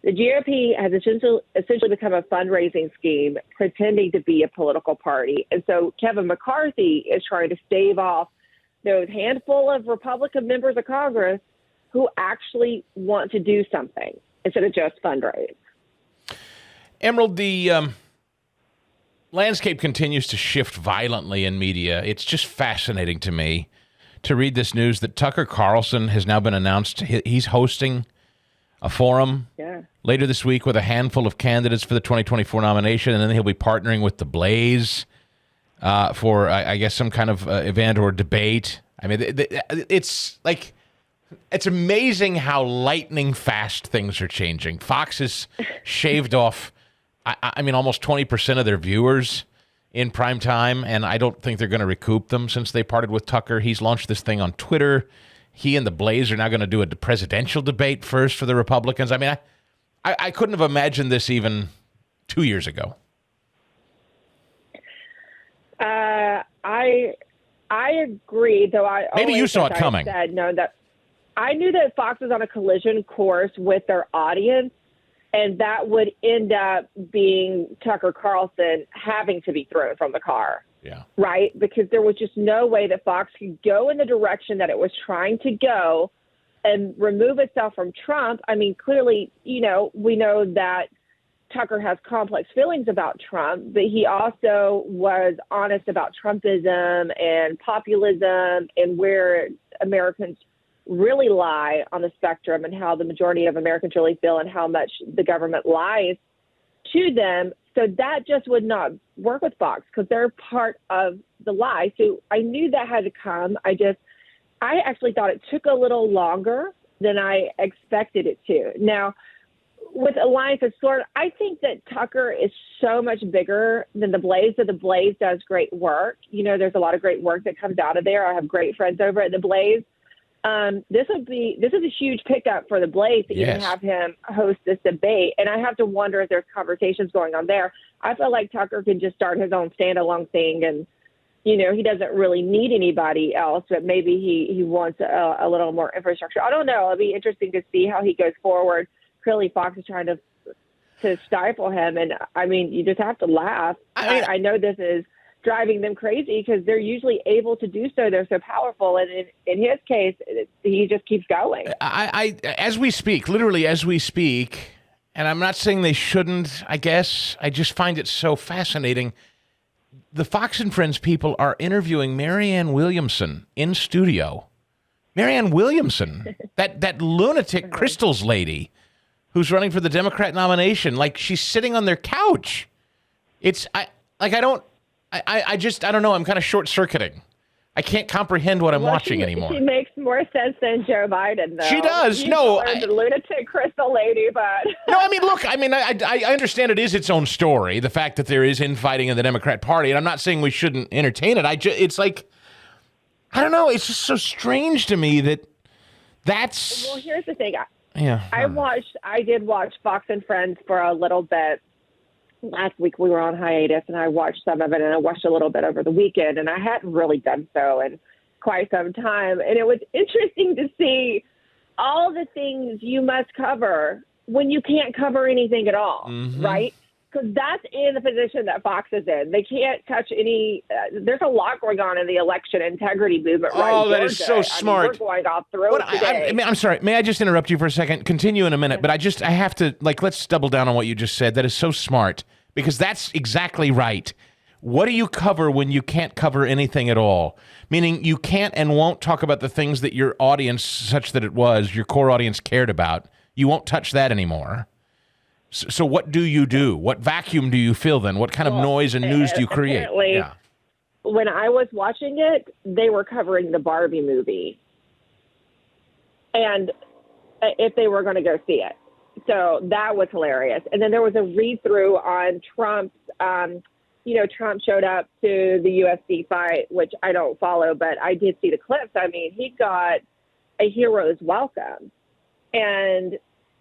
The GOP has essentially become a fundraising scheme, pretending to be a political party. And so Kevin McCarthy is trying to stave off those handful of Republican members of Congress who actually want to do something instead of just fundraise. Emerald, the landscape continues to shift violently in media. It's just fascinating to me to read this news that Tucker Carlson has now been announced. He's hosting a forum later this week with a handful of candidates for the 2024 nomination, and then he'll be partnering with The Blaze for, I guess, some kind of event or debate. I mean, it's like, it's amazing how lightning fast things are changing. Fox has shaved off, I mean, almost 20% of their viewers in prime time, and I don't think they're going to recoup them since they parted with Tucker. He's launched this thing on Twitter. He and The Blaze are now going to do a presidential debate first for the Republicans. I mean, I couldn't have imagined this even 2 years ago. I agree, though. Maybe you saw it coming. I knew that Fox was on a collision course with their audience, and that would end up being Tucker Carlson having to be thrown from the car. Yeah. Right? Because there was just no way that Fox could go in the direction that it was trying to go and remove itself from Trump. I mean, clearly, you know, we know that Tucker has complex feelings about Trump, but he also was honest about Trumpism and populism and where Americans really lie on the spectrum and how the majority of Americans really feel and how much the government lies to them. So that just would not work with Fox because they're part of the lie. So I knew that had to come. I actually thought it took a little longer than I expected it to. Now, with Alliance of Sword, I think that Tucker is so much bigger than The Blaze. So The Blaze does great work. You know, there's a lot of great work that comes out of there. I have great friends over at The Blaze. This is a huge pickup for The Blaze to even have him host this debate. And I have to wonder if there's conversations going on there. I feel like Tucker can just start his own standalone thing and, you know, he doesn't really need anybody else, but maybe he wants a little more infrastructure. I don't know. It'll be interesting to see how he goes forward. Clearly Fox is trying to stifle him. And I mean, you just have to laugh. I know this is driving them crazy because they're usually able to do so. They're so powerful. And in his case, he just keeps going. As we speak, literally as we speak, and I'm not saying they shouldn't, I guess, I just find it so fascinating. The Fox and Friends people are interviewing Marianne Williamson in studio. Marianne Williamson, that lunatic Crystals lady who's running for the Democrat nomination, like she's sitting on their couch. I don't know. I'm kind of short-circuiting. I can't comprehend what I'm watching anymore. She makes more sense than Joe Biden, though. She does. The lunatic crystal lady, but no. I mean, look. I mean, I understand it is its own story. The fact that there is infighting in the Democrat Party, and I'm not saying we shouldn't entertain it. It's like, I don't know. It's just so strange to me that's. Well, here's the thing. I did watch Fox and Friends for a little bit. Last week we were on hiatus and I watched some of it and I watched a little bit over the weekend and I hadn't really done so in quite some time. And it was interesting to see all the things you must cover when you can't cover anything at all, right? Because that's in the position that Fox is in. They can't touch any there's a lot going on in the election integrity movement right now. Oh, that is so smart. I mean, we're going off through it today. I'm sorry. May I just interrupt you for a second? Continue in a minute. But I have to, let's double down on what you just said. That is so smart because that's exactly right. What do you cover when you can't cover anything at all? Meaning you can't and won't talk about the things that your audience, such that it was, your core audience cared about. You won't touch that anymore. So what do you do? What vacuum do you fill then? What kind of noise and news do you create? Yeah. When I was watching it, they were covering the Barbie movie. And if they were going to go see it. So that was hilarious. And then there was a read-through on Trump's, Trump showed up to the UFC fight, which I don't follow, but I did see the clips. I mean, he got a hero's welcome. And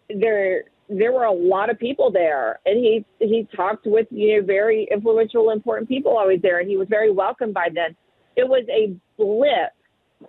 there were a lot of people there. And he talked with, very influential, important people always there. And he was very welcomed by them. It was a blip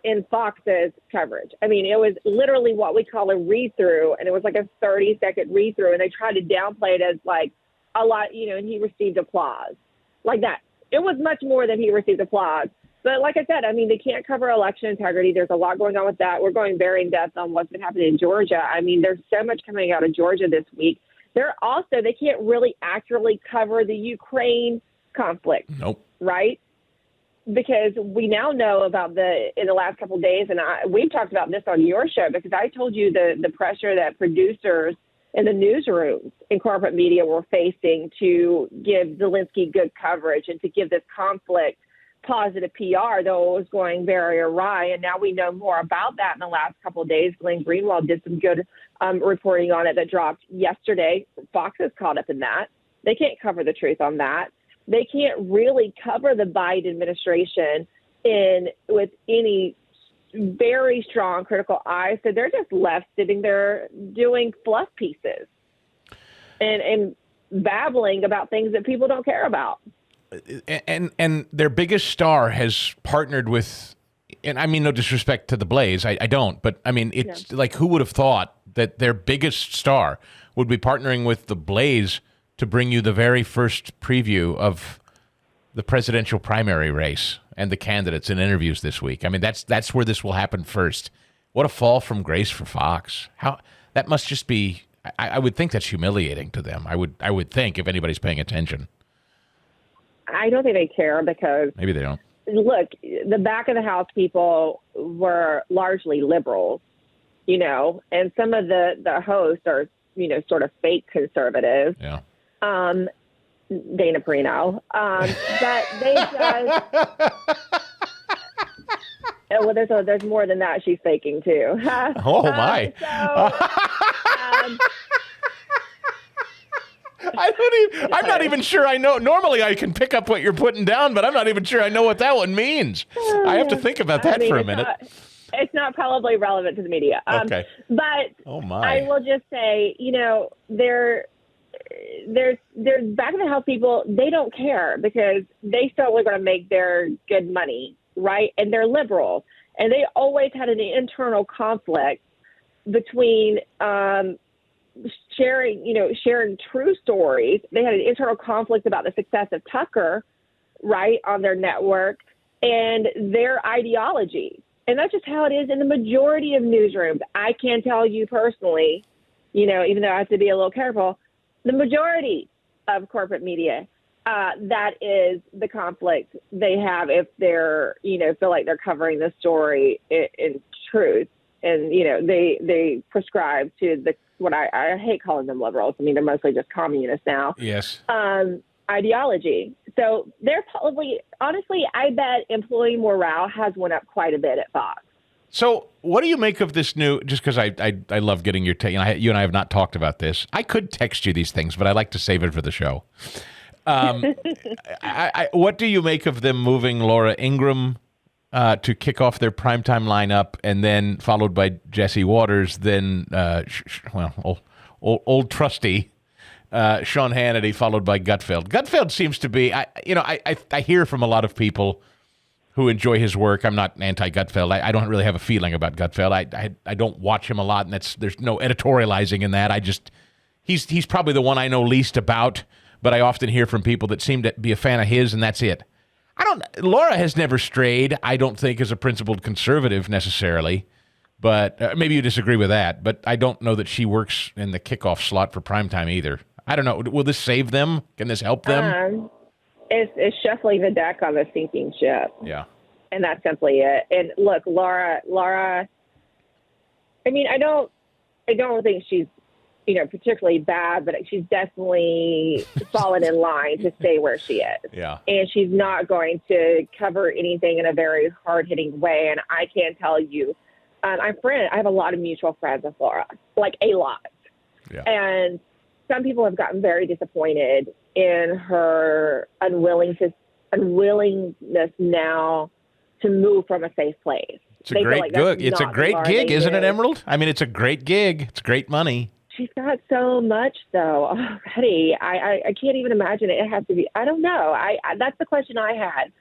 in Fox's coverage. I mean, it was literally what we call a read-through, and it was like a 30-second read-through, and they tried to downplay it as like a lot, and he received applause. Like that. It was much more than he received applause. But like I said, I mean, they can't cover election integrity. There's a lot going on with that. We're going very in-depth on what's been happening in Georgia. I mean, there's so much coming out of Georgia this week. They can't really accurately cover the Ukraine conflict. Nope. Right? Because we now know about in the last couple of days, and we've talked about this on your show, because I told you the pressure that producers in the newsrooms in corporate media were facing to give Zelensky good coverage and to give this conflict positive PR, though it was going very awry. And now we know more about that in the last couple of days. Glenn Greenwald did some good reporting on it that dropped yesterday. Fox is caught up in that. They can't cover the truth on that. They can't really cover the Biden administration with any very strong critical eye. So they're just left sitting there doing fluff pieces and babbling about things that people don't care about. And their biggest star has partnered with, and I mean no disrespect to the Blaze, I don't, but I mean it's like, who would have thought that their biggest star would be partnering with the Blaze to bring you the very first preview of the presidential primary race and the candidates in interviews this week. I mean, that's where this will happen first. What a fall from grace for Fox. That must just be, I would think that's humiliating to them. I would think, if anybody's paying attention. I don't think they care, because maybe they don't. Look, the back of the house people were largely liberals, and some of the hosts are, sort of fake conservatives. Yeah. Dana Perino. But they just. Well, there's more than that. She's faking too. Oh my! I'm not even sure I know. Normally, I can pick up what you're putting down, but I'm not even sure I know what that one means. I have to think about that for a minute. It's not probably relevant to the media. Okay. But oh my! I will just say, there's back of the house people, they don't care, because they still are going to make their good money, right? And they're liberal, and they always had an internal conflict between sharing true stories. They had an internal conflict about the success of Tucker, right, on their network, and their ideology. And that's just how it is in the majority of newsrooms. I can tell you personally, even though I have to be a little careful, the majority of corporate media, that is the conflict they have if they're, feel like they're covering the story in truth. And, they prescribe to what I hate calling them liberals. I mean, they're mostly just communists now. Yes. Ideology. So they're probably, honestly, I bet employee morale has went up quite a bit at Fox. So what do you make of this new, just because I love getting your take, you and I have not talked about this. I could text you these things, but I like to save it for the show. What do you make of them moving Laura Ingraham to kick off their primetime lineup, and then followed by Jesse Waters, then, old trusty Sean Hannity, followed by Gutfeld. Gutfeld seems to be, I hear from a lot of people who enjoy his work. I'm not anti-Gutfeld. I don't really have a feeling about Gutfeld. I don't watch him a lot, and there's no editorializing in that. He's probably the one I know least about, but I often hear from people that seem to be a fan of his, and that's it. Laura has never strayed, I don't think, as a principled conservative necessarily, but maybe you disagree with that, but I don't know that she works in the kickoff slot for primetime either. I don't know. Will this save them? Can this help them? It's shuffling the deck on the sinking ship. Yeah. And that's simply it. And look, Laura, I mean, I don't think she's, particularly bad, but she's definitely fallen in line to stay where she is. Yeah. And she's not going to cover anything in a very hard-hitting way. And I can tell you, I have a lot of mutual friends with Laura, like a lot. Yeah. And some people have gotten very disappointed in her unwillingness now to move from a safe place. It's a great gig. It's a great gig, isn't it, Emerald? I mean, it's a great gig. It's great money. She's got so much, though, already. I can't even imagine it. It has to be. I don't know. That's the question I had,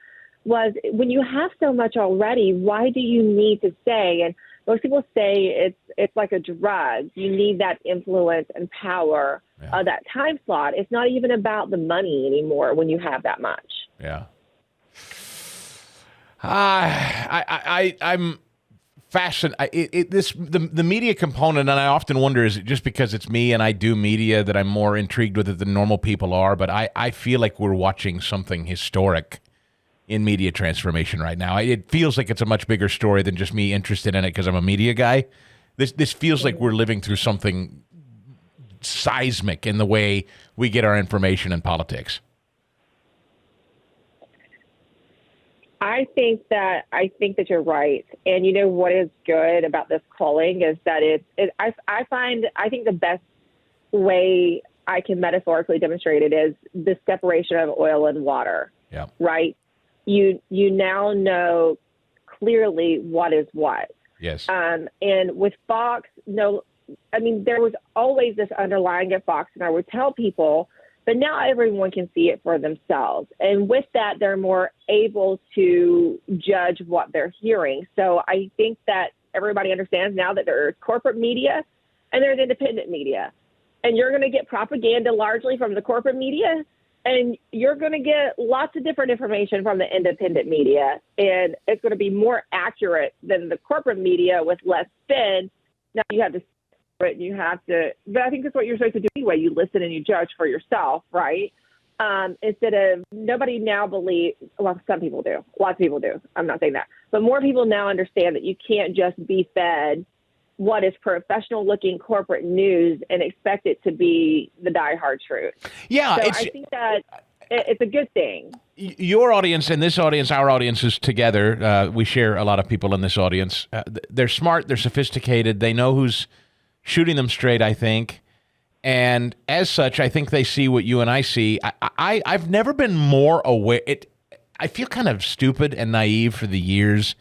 was when you have so much already, why do you need to stay? And most people say it's like a drug. You need that influence and power of that time slot. It's not even about the money anymore when you have that much. Yeah. I'm fascinated. The media component, and I often wonder, is it just because it's me and I do media that I'm more intrigued with it than normal people are? But I feel like we're watching something historic in media transformation right now. It feels like it's a much bigger story than just me interested in it because I'm a media guy. This feels like we're living through something seismic in the way we get our information in politics. I think that you're right. And you know what is good about this culling is that I think the best way I can metaphorically demonstrate it is the separation of oil and water. Yeah. Right? You now know clearly what is what. Yes. And with Fox, there was always this underlying at Fox, and I would tell people, but now everyone can see it for themselves. And with that, they're more able to judge what they're hearing. So I think that everybody understands now that there's corporate media and there's independent media. And you're going to get propaganda largely from the corporate media, and you're going to get lots of different information from the independent media. And it's going to be more accurate than the corporate media with less spin. Now you have to but I think that's what you're supposed to do anyway. You listen and you judge for yourself, right? Instead of nobody now some people do. Lots of people do. I'm not saying that. But more people now understand that you can't just be fed what is professional looking corporate news and expect it to be the diehard truth. Yeah. So I think that it's a good thing. Your audience and this audience, our audiences together, we share a lot of people in this audience. They're smart. They're sophisticated. They know who's shooting them straight, I think. And as such, I think they see what you and I see. I've never been more aware. I feel kind of stupid and naive for the years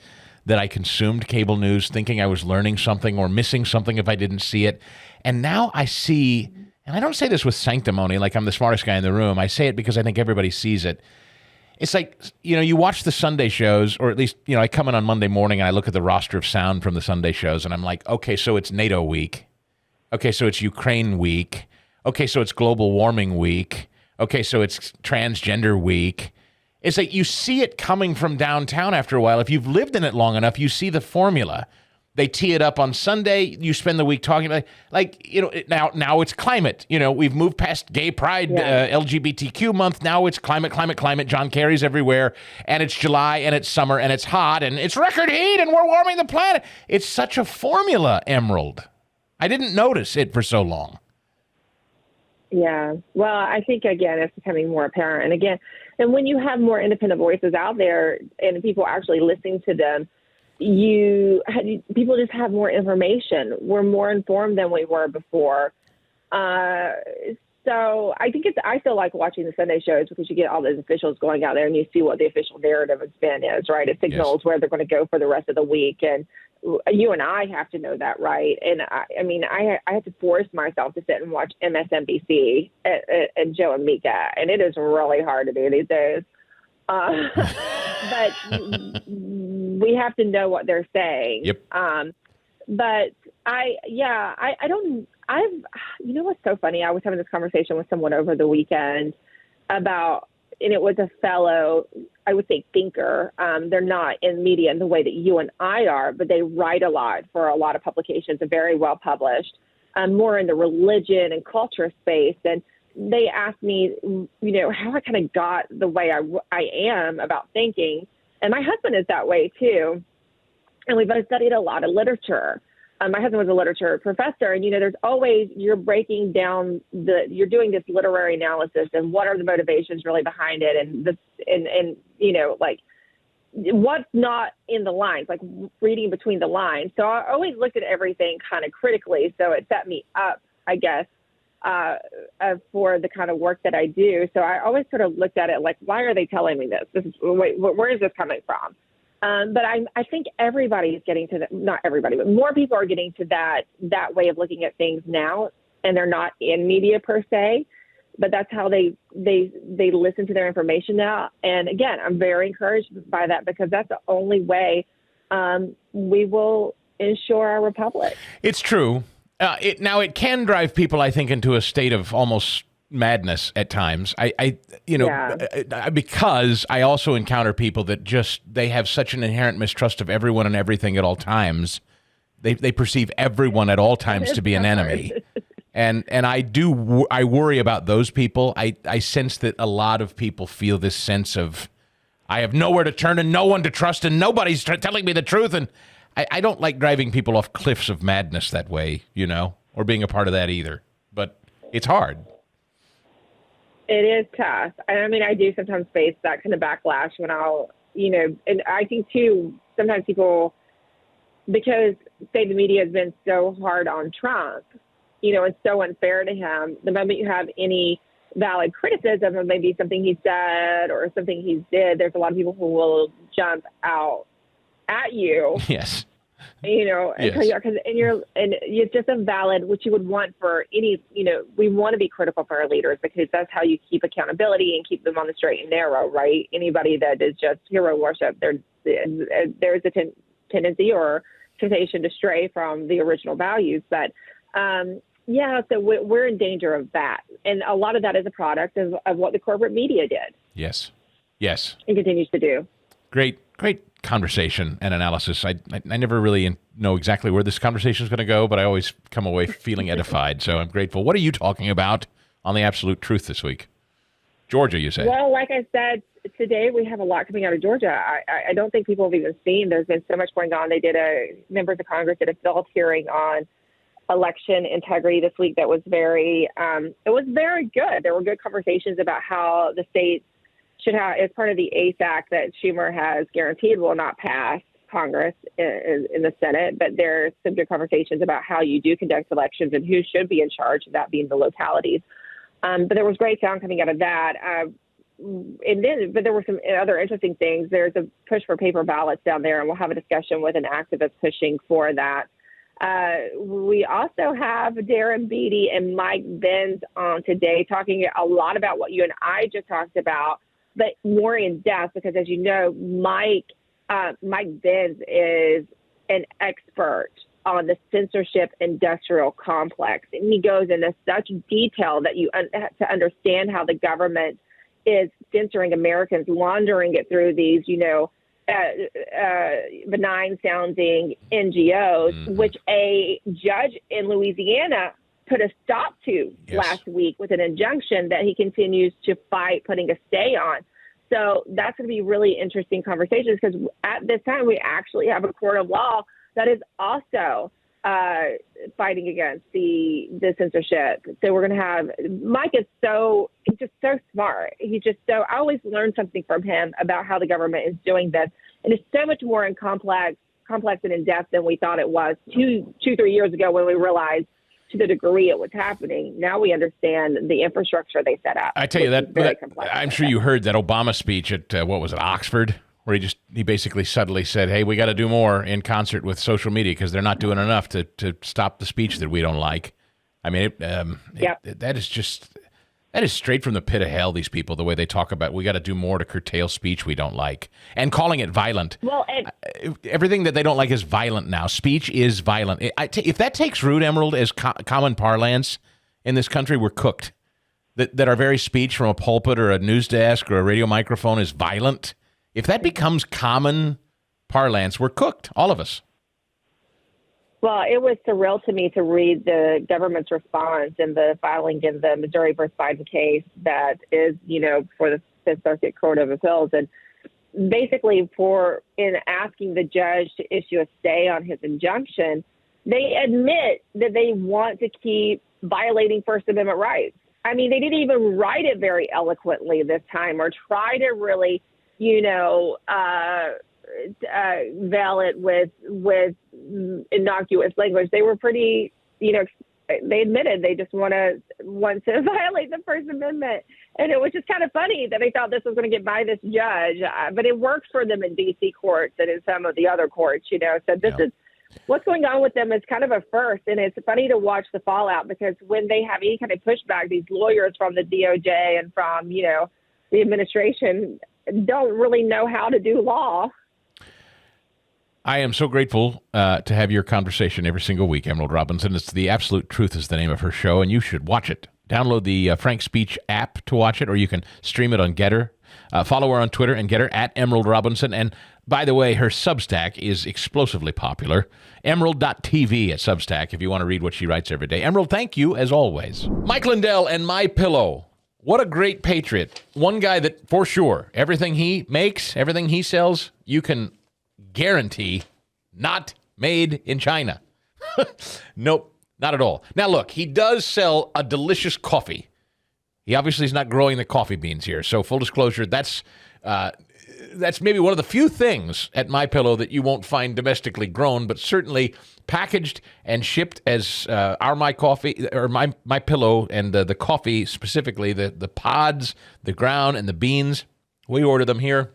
that I consumed cable news, thinking I was learning something or missing something if I didn't see it. And now I see, and I don't say this with sanctimony, like I'm the smartest guy in the room. I say it because I think everybody sees it. It's like, you watch the Sunday shows, or at least, I come in on Monday morning and I look at the roster of sound from the Sunday shows and I'm like, okay, so it's NATO week. Okay, so it's Ukraine week. Okay, so it's global warming week. Okay, so it's transgender week. It's like you see it coming from downtown after a while. If you've lived in it long enough, you see the formula. They tee it up on Sunday. You spend the week talking about now it's climate. We've moved past gay pride, LGBTQ month. Now it's climate. John Kerry's everywhere. And it's July and it's summer and it's hot and it's record heat and we're warming the planet. It's such a formula, Emerald. I didn't notice it for so long. Yeah. Well, I think, again, it's becoming more apparent. And when you have more independent voices out there and people actually listening to them, people just have more information. We're more informed than we were before. So I still like watching the Sunday shows because you get all those officials going out there and you see what the official narrative and spin is, right? It signals where they're going to go for the rest of the week. And you and I have to know that, right? And I had to force myself to sit and watch MSNBC and Joe and Mika, and it is really hard to do these days. But we have to know what they're saying. Yep. But you know what's so funny? I was having this conversation with someone over the weekend about, and it was a fellow, I would say, thinker. They're not in media in the way that you and I are, but they write a lot for a lot of publications and very well published, more in the religion and culture space. And they asked me, how I kind of got the way I am about thinking. And my husband is that way too. And we've both studied a lot of literature. My husband was a literature professor, and there's always, you're breaking down you're doing this literary analysis and what are the motivations really behind it, and like what's not in the lines, like reading between the lines. So I always looked at everything kind of critically. So it set me up, I guess, for the kind of work that I do. So I always sort of looked at it like, why are they telling me this? Where is this coming from? But I think everybody is getting to not everybody, but more people are getting to that way of looking at things now, and they're not in media per se, but that's how they listen to their information now. And again, I'm very encouraged by that, because that's the only way we will ensure our republic. It's true. It can drive people, I think, into a state of almost madness at times. Because I also encounter people that they have such an inherent mistrust of everyone and everything at all times. They perceive everyone at all times to be an enemy. And I worry about those people. I sense that a lot of people feel this sense of, I have nowhere to turn and no one to trust and nobody's telling me the truth. And I don't like driving people off cliffs of madness that way, or being a part of that either. But it's hard. It is tough. I mean, I do sometimes face that kind of backlash when and I think too, sometimes people, because say the media has been so hard on Trump, and so unfair to him, the moment you have any valid criticism of maybe something he said or something he did, there's a lot of people who will jump out at you. Yes. And it's just a valid, what you would want for any, we want to be critical for our leaders, because that's how you keep accountability and keep them on the straight and narrow, right? Anybody that is just hero worship, there's a tendency or temptation to stray from the original values. But so we're in danger of that. And a lot of that is a product of what the corporate media did. Yes. And continues to do. Great conversation and analysis. I never really know exactly where this conversation is going to go, but I always come away feeling edified. So I'm grateful. What are you talking about on The Absolute Truth this week? Georgia, you say? Well, like I said, today we have a lot coming out of Georgia. I don't think people have even seen. There's been so much going on. Members of Congress did a Phillips hearing on election integrity this week that was very good. There were good conversations about how the states should have, as part of the ACE Act that Schumer has guaranteed will not pass Congress in the Senate, but there's some good conversations about how you do conduct elections and who should be in charge, that being the localities. But there was great sound coming out of that. But there were some other interesting things. There's a push for paper ballots down there, and we'll have a discussion with an activist pushing for that. We also have Darren Beatty and Mike Benz on today, talking a lot about what you and I just talked about, but more in depth, because as you know, Mike Benz is an expert on the censorship industrial complex. And he goes into such detail that you to understand how the government is censoring Americans, laundering it through these, benign sounding NGOs, which a judge in Louisiana put a stop to last week with an injunction that he continues to fight, putting a stay on. So that's going to be really interesting conversations, because at this time we actually have a court of law that is also fighting against the censorship. So we're going to have, Mike is he's just so smart. I always learn something from him about how the government is doing this. And it's so much more complex and in depth than we thought it was 3 years ago, when we realized to the degree it was happening. Now we understand the infrastructure they set up. I tell you that I'm sure you heard that Obama speech at Oxford, where he basically subtly said, "Hey, we got to do more in concert with social media, because they're not doing enough to stop the speech that we don't like." I mean, that is straight from the pit of hell. These people, the way they talk about, we got to do more to curtail speech we don't like, and calling it violent. Well, everything that they don't like is violent now. Speech is violent. If that takes root, Emerald, as common parlance in this country, we're cooked. That our very speech from a pulpit or a news desk or a radio microphone is violent. If that becomes common parlance, we're cooked, all of us. Well, it was surreal to me to read the government's response in the filing in the Missouri versus Biden case that is, for the Fifth Circuit Court of Appeals. And basically in asking the judge to issue a stay on his injunction, they admit that they want to keep violating First Amendment rights. I mean, they didn't even write it very eloquently this time or try to really, veil it with innocuous language. They were pretty, they admitted they just want to violate the First Amendment. And it was just kind of funny that they thought this was going to get by this judge. But it works for them in D.C. courts and in some of the other courts, So this is what's going on with them is kind of a first. And it's funny to watch the fallout because when they have any kind of pushback, these lawyers from the DOJ and from, the administration don't really know how to do law. I am so grateful to have your conversation every single week, Emerald Robinson. It's The Absolute Truth is the name of her show, and you should watch it. Download the Frank Speech app to watch it, or you can stream it on Getter. Follow her on Twitter and Getter at Emerald Robinson. And by the way, her Substack is explosively popular. Emerald.tv at Substack if you want to read what she writes every day. Emerald, thank you as always. Mike Lindell and MyPillow. What a great patriot. One guy that, for sure, everything he makes, everything he sells, you can guarantee not made in China. Nope, not at all. Now, look, he does sell a delicious coffee. He obviously is not growing the coffee beans here. So, full disclosure, that's maybe one of the few things at MyPillow that you won't find domestically grown, but certainly packaged and shipped as our MyPillow and the coffee specifically, the pods, the ground, and the beans. We order them here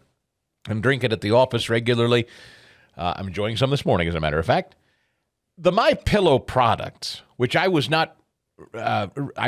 and drink it at the office regularly. I'm enjoying some this morning, as a matter of fact. The MyPillow products, which I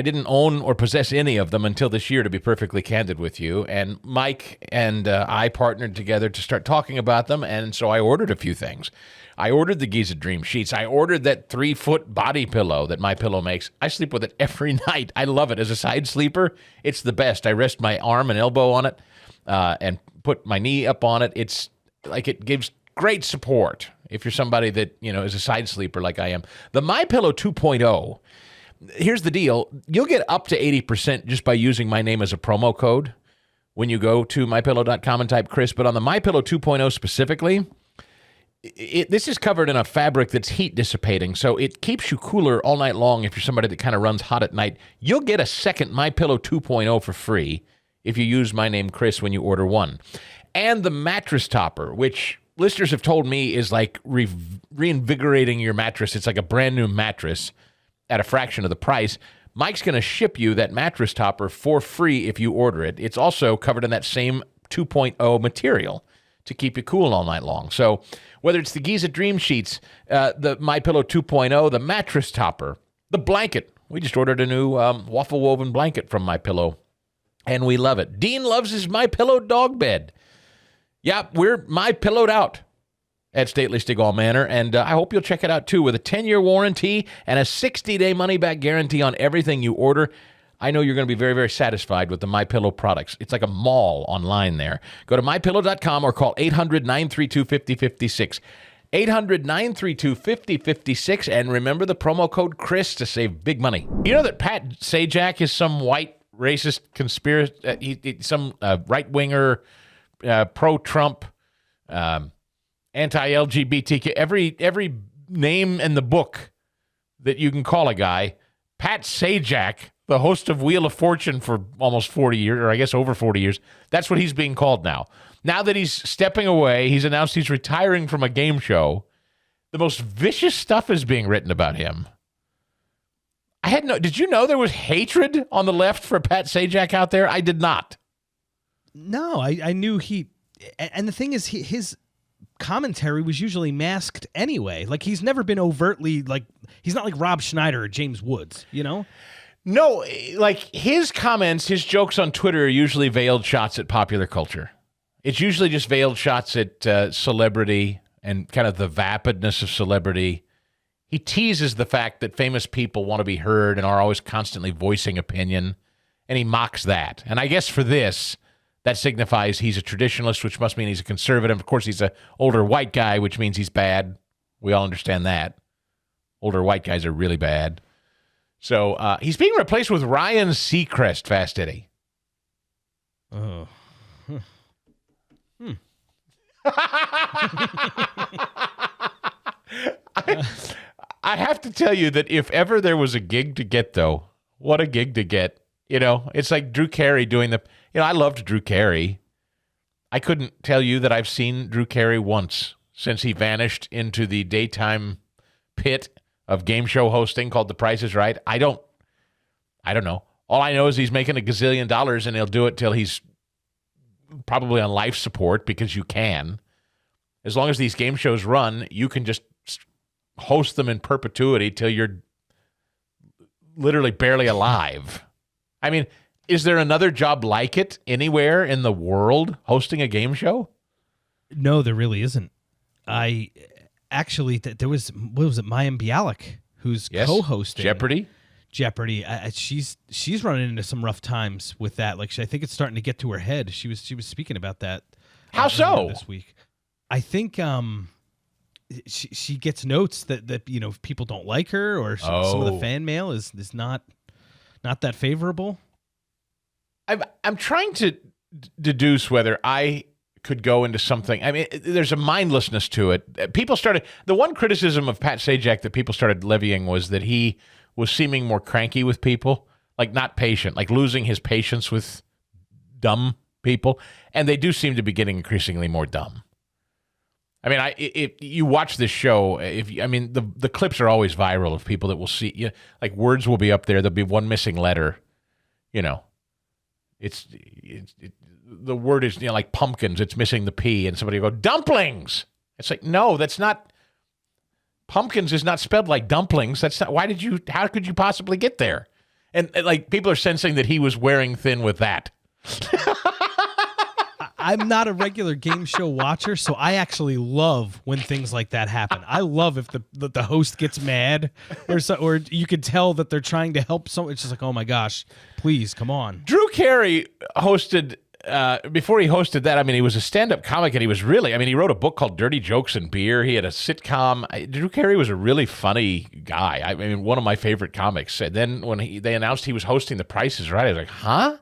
didn't own or possess any of them until this year, to be perfectly candid with you. And Mike and I partnered together to start talking about them, and so I ordered a few things. I ordered the Giza Dream sheets. I ordered that 3-foot body pillow that MyPillow makes. I sleep with it every night. I love it. As a side sleeper, it's the best. I rest my arm and elbow on it and put my knee up on it. It's like it gives great support if you're somebody that, is a side sleeper like I am. The MyPillow 2.0, here's the deal. You'll get up to 80% just by using my name as a promo code when you go to MyPillow.com and type Chris. But on the MyPillow 2.0 specifically, this is covered in a fabric that's heat dissipating, so it keeps you cooler all night long if you're somebody that kind of runs hot at night. You'll get a second MyPillow 2.0 for free if you use my name, Chris, when you order one. And the mattress topper, which listeners have told me is like reinvigorating your mattress. It's like a brand new mattress at a fraction of the price. Mike's going to ship you that mattress topper for free if you order it. It's also covered in that same 2.0 material to keep you cool all night long. So whether it's the Giza Dream Sheets, the MyPillow 2.0, the mattress topper, the blanket. We just ordered a new waffle woven blanket from MyPillow, and we love it. Dean loves his MyPillow dog bed. Yeah, we're MyPillowed out at Stately Stigall Manor, and I hope you'll check it out too with a 10-year warranty and a 60-day money-back guarantee on everything you order. I know you're going to be very, very satisfied with the MyPillow products. It's like a mall online there. Go to MyPillow.com or call 800-932-5056. 800-932-5056, and remember the promo code Chris to save big money. You know that Pat Sajak is some white racist conspiracy, some right-winger, pro-Trump, anti-LGBTQ, every name in the book that you can call a guy. Pat Sajak, the host of Wheel of Fortune for almost 40 years, or I guess over 40 years, that's what he's being called now. Now that he's stepping away, he's announced he's retiring from a game show. The most vicious stuff is being written about him. Did you know there was hatred on the left for Pat Sajak out there? I did not. No, I knew and the thing is, his commentary was usually masked anyway. Like, he's never been overtly, he's not like Rob Schneider or James Woods, No, like his comments, his jokes on Twitter are usually veiled shots at popular culture. It's usually just veiled shots at celebrity and kind of the vapidness of celebrity. He teases the fact that famous people want to be heard and are always constantly voicing opinion, and he mocks that. And I guess for this, that signifies he's a traditionalist, which must mean he's a conservative. Of course, he's an older white guy, which means he's bad. We all understand that. Older white guys are really bad. So he's being replaced with Ryan Seacrest, Fast Eddie. Oh. I have to tell you that if ever there was a gig to get, though, what a gig to get. You know, it's like Drew Carey doing the, I loved Drew Carey. I couldn't tell you that I've seen Drew Carey once since he vanished into the daytime pit of game show hosting called The Price is Right. I don't know. All I know is he's making $1 gazillion and he'll do it till he's probably on life support because you can. As long as these game shows run, you can just host them in perpetuity till you're literally barely alive. I mean, is there another job like it anywhere in the world, hosting a game show? No, there really isn't. I actually, there was, what was it, Mayim Bialik, who's co-hosting Jeopardy. She's running into some rough times with that. Like, I think it's starting to get to her head. She was speaking about that. How so? This week, I think she gets notes that people don't like her, or some of the fan mail is not that favorable. I'm trying to deduce whether I could go into something. I mean, there's a mindlessness to it. The one criticism of Pat Sajak that people started levying was that he was seeming more cranky with people, like not patient, like losing his patience with dumb people. And they do seem to be getting increasingly more dumb. I mean, if you watch this show, the clips are always viral of people that will see, like words will be up there. There'll be one missing letter, It's the word is like pumpkins. It's missing the P, and somebody will go dumplings. It's like, no, that's not. Pumpkins is not spelled like dumplings. That's not. How could you possibly get there? And like people are sensing that he was wearing thin with that. I'm not a regular game show watcher, so I actually love when things like that happen. I love if the host gets mad, or you can tell that they're trying to help someone. It's just like, oh my gosh, please come on. Drew Carey hosted. Before he hosted that, I mean, he was a stand-up comic, and he was really. I mean, he wrote a book called Dirty Jokes and Beer. He had a sitcom. Drew Carey was a really funny guy. I mean, one of my favorite comics. And then when they announced he was hosting The Price is Right, I was like, huh?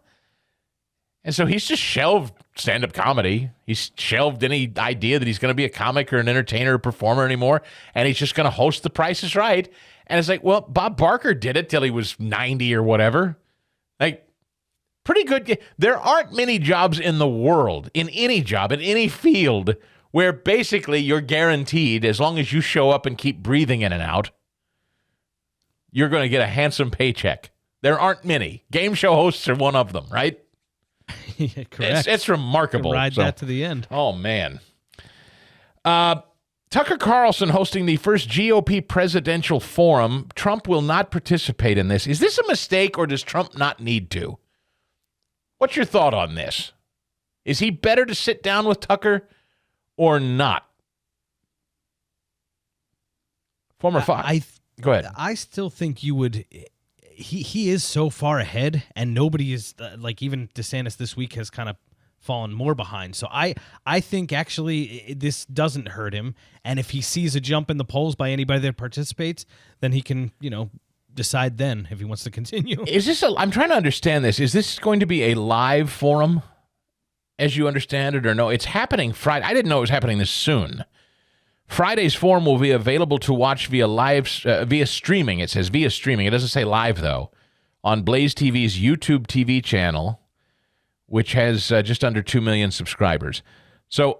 And so he's just shelved stand-up comedy. He's shelved any idea that he's going to be a comic or an entertainer or performer anymore, and he's just going to host The Price is Right. And it's like, well, Bob Barker did it till he was 90 or whatever. Like, pretty good. There aren't many jobs in the world, in any job, in any field, where basically you're guaranteed, as long as you show up and keep breathing in and out, you're going to get a handsome paycheck. There aren't many. Game show hosts are one of them, right? Yeah, correct. It's remarkable. Ride that to the end. Oh, man. Tucker Carlson hosting the first GOP presidential forum. Trump will not participate in this. Is this a mistake, or does Trump not need to? What's your thought on this? Is he better to sit down with Tucker or not? Former Fox. Go ahead. I still think you would. He is so far ahead, and nobody is like, even DeSantis this week has kind of fallen more behind. So I think actually this doesn't hurt him, and if he sees a jump in the polls by anybody that participates, then he can decide then if he wants to continue. I'm trying to understand this. Is this going to be a live forum, as you understand it, or no? It's happening Friday. I didn't know it was happening this soon. Friday's forum will be available to watch via streaming. It says via streaming. It doesn't say live, though, on Blaze TV's YouTube TV channel, which has just under 2 million subscribers. So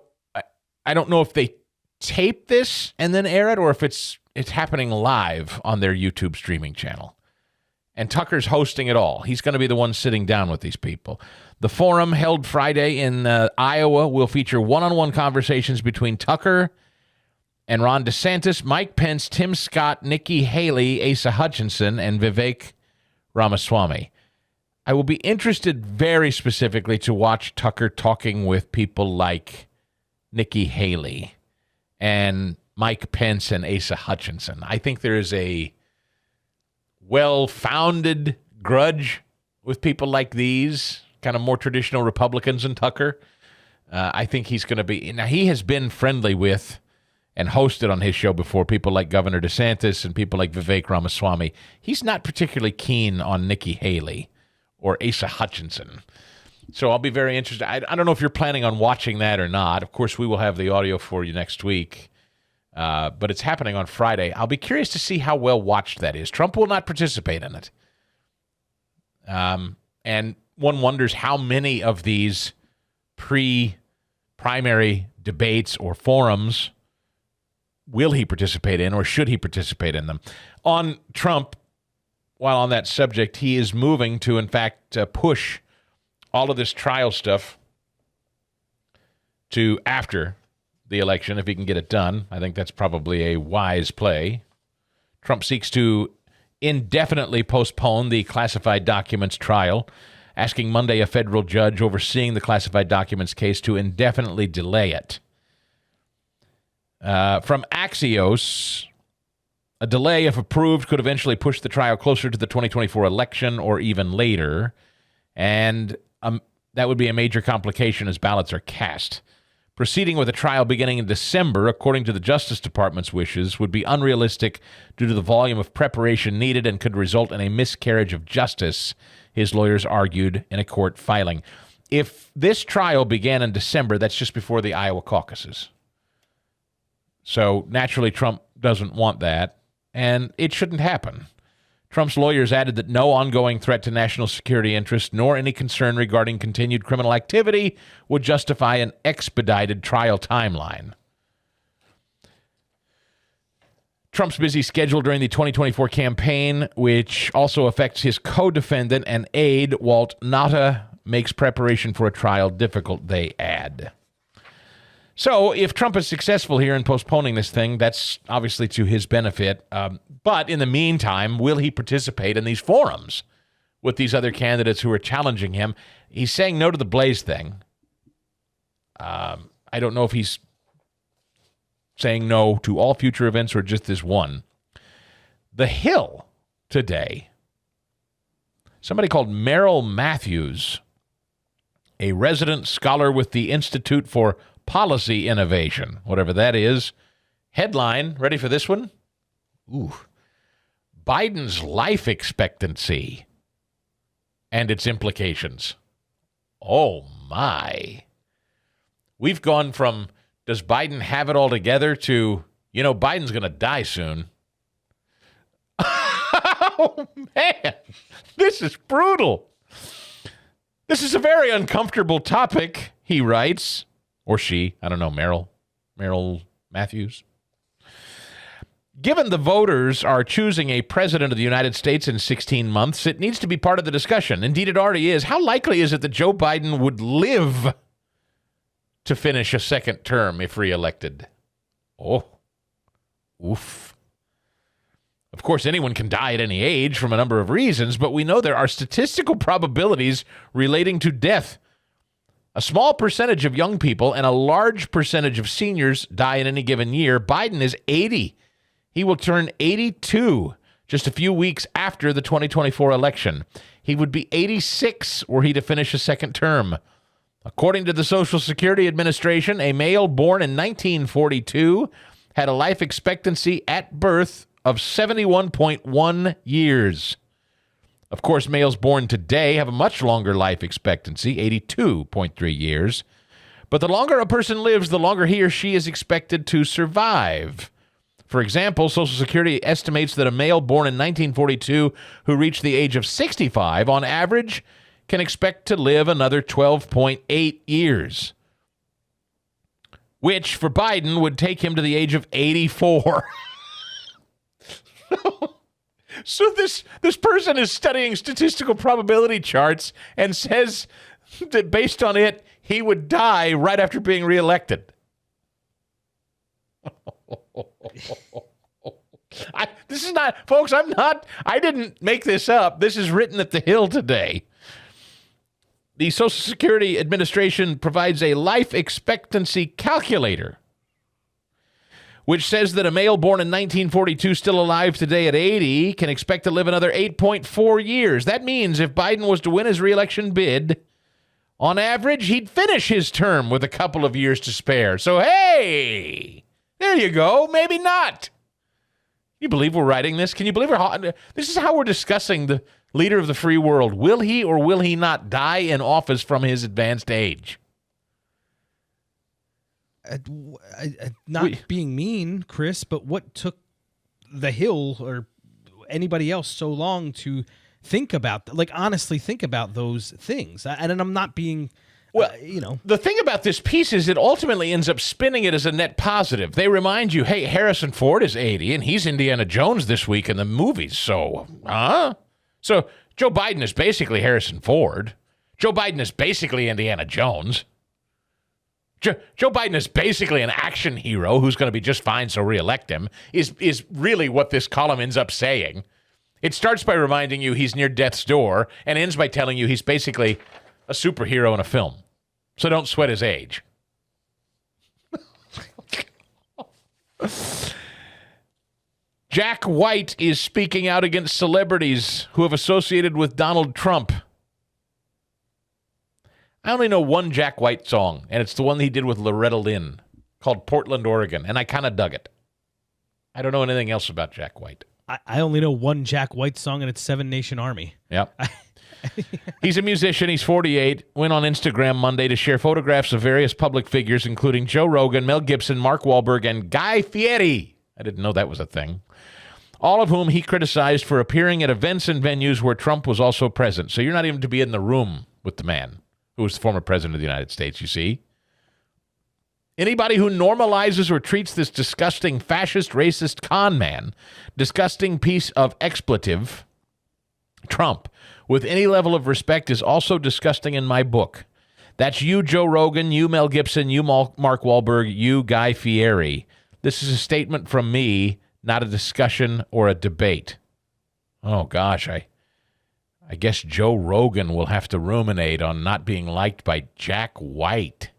I don't know if they tape this and then air it, or if it's happening live on their YouTube streaming channel. And Tucker's hosting it all. He's going to be the one sitting down with these people. The forum, held Friday in Iowa, will feature one-on-one conversations between Tucker and Ron DeSantis, Mike Pence, Tim Scott, Nikki Haley, Asa Hutchinson, and Vivek Ramaswamy. I will be interested very specifically to watch Tucker talking with people like Nikki Haley and Mike Pence and Asa Hutchinson. I think there is a well-founded grudge with people like these, kind of more traditional Republicans and Tucker. I think he's going to be... Now, he has been friendly with and hosted on his show before, people like Governor DeSantis and people like Vivek Ramaswamy. He's not particularly keen on Nikki Haley or Asa Hutchinson. So I'll be very interested. I don't know if you're planning on watching that or not. Of course, we will have the audio for you next week. But it's happening on Friday. I'll be curious to see how well watched that is. Trump will not participate in it. And one wonders how many of these pre-primary debates or forums will he participate in, or should he participate in them? On Trump, while on that subject, he is moving to, in fact, push all of this trial stuff to after the election, if he can get it done. I think that's probably a wise play. Trump seeks to indefinitely postpone the classified documents trial, asking Monday a federal judge overseeing the classified documents case to indefinitely delay it. From Axios, a delay, if approved, could eventually push the trial closer to the 2024 election or even later, and that would be a major complication as ballots are cast. Proceeding with a trial beginning in December, according to the Justice Department's wishes, would be unrealistic due to the volume of preparation needed and could result in a miscarriage of justice, his lawyers argued in a court filing. If this trial began in December, that's just before the Iowa caucuses. So naturally, Trump doesn't want that, and it shouldn't happen. Trump's lawyers added that no ongoing threat to national security interests nor any concern regarding continued criminal activity would justify an expedited trial timeline. Trump's busy schedule during the 2024 campaign, which also affects his co-defendant and aide, Walt Nauta, makes preparation for a trial difficult, they add. So if Trump is successful here in postponing this thing, that's obviously to his benefit. But in the meantime, will he participate in these forums with these other candidates who are challenging him? He's saying no to the Blaze thing. I don't know if he's saying no to all future events or just this one. The Hill today, somebody called Merrill Matthews, a resident scholar with the Institute for Policy Innovation, whatever that is. Headline, ready for this one? Ooh. Biden's life expectancy and its implications. Oh, my. We've gone from, does Biden have it all together, to, Biden's going to die soon. Oh, man. This is brutal. This is a very uncomfortable topic, he writes. Or she, I don't know, Merrill Matthews. Given the voters are choosing a president of the United States in 16 months, it needs to be part of the discussion. Indeed, it already is. How likely is it that Joe Biden would live to finish a second term if reelected? Oh, oof. Of course, anyone can die at any age from a number of reasons, but we know there are statistical probabilities relating to death. A small percentage of young people and a large percentage of seniors die in any given year. Biden is 80. He will turn 82 just a few weeks after the 2024 election. He would be 86 were he to finish a second term. According to the Social Security Administration, a male born in 1942 had a life expectancy at birth of 71.1 years. Of course, males born today have a much longer life expectancy, 82.3 years. But the longer a person lives, the longer he or she is expected to survive. For example, Social Security estimates that a male born in 1942 who reached the age of 65, on average, can expect to live another 12.8 years, which for Biden would take him to the age of 84. So this person is studying statistical probability charts and says that based on it, he would die right after being reelected. This is not, folks, I didn't make this up. This is written at the Hill today. The Social Security Administration provides a life expectancy calculator, which says that a male born in 1942 still alive today at 80 can expect to live another 8.4 years. That means if Biden was to win his reelection bid, on average, he'd finish his term with a couple of years to spare. So, hey, There you go. Maybe not. Can you believe we're writing this? Can you believe this is how we're discussing the leader of the free world? Will he or will he not die in office from his advanced age? Not being mean, Chris, but what took the Hill or anybody else so long to think about, honestly think about those things? And I'm not being... Well, the thing about this piece is it ultimately ends up spinning it as a net positive. They remind you, hey, Harrison Ford is 80, and he's Indiana Jones this week in the movies. So, So Joe Biden is basically Harrison Ford. Joe Biden is basically Indiana Jones. Joe Biden is basically an action hero who's going to be just fine, so reelect him, is really what this column ends up saying. It starts by reminding you he's near death's door and ends by telling you he's basically a superhero in a film. So don't sweat his age. Jack White is speaking out against celebrities who have associated with Donald Trump. I only know one Jack White song, and it's the one he did with Loretta Lynn called Portland, Oregon, and I kind of dug it. I don't know anything else about Jack White. I only know one Jack White song, and it's Seven Nation Army. Yep. He's a musician. He's 48. Went on Instagram Monday to share photographs of various public figures, including Joe Rogan, Mel Gibson, Mark Wahlberg, and Guy Fieri. I didn't know that was a thing. All of whom he criticized for appearing at events and venues where Trump was also present. So you're not even to be in the room with the man who was the former president of the United States, you see. Anybody who normalizes or treats this disgusting fascist, racist con man, disgusting piece of expletive, Trump, with any level of respect is also disgusting in my book. That's you, Joe Rogan, you, Mel Gibson, you, Mark Wahlberg, you, Guy Fieri. This is a statement from me, not a discussion or a debate. Oh, gosh, I guess Joe Rogan will have to ruminate on not being liked by Jack White.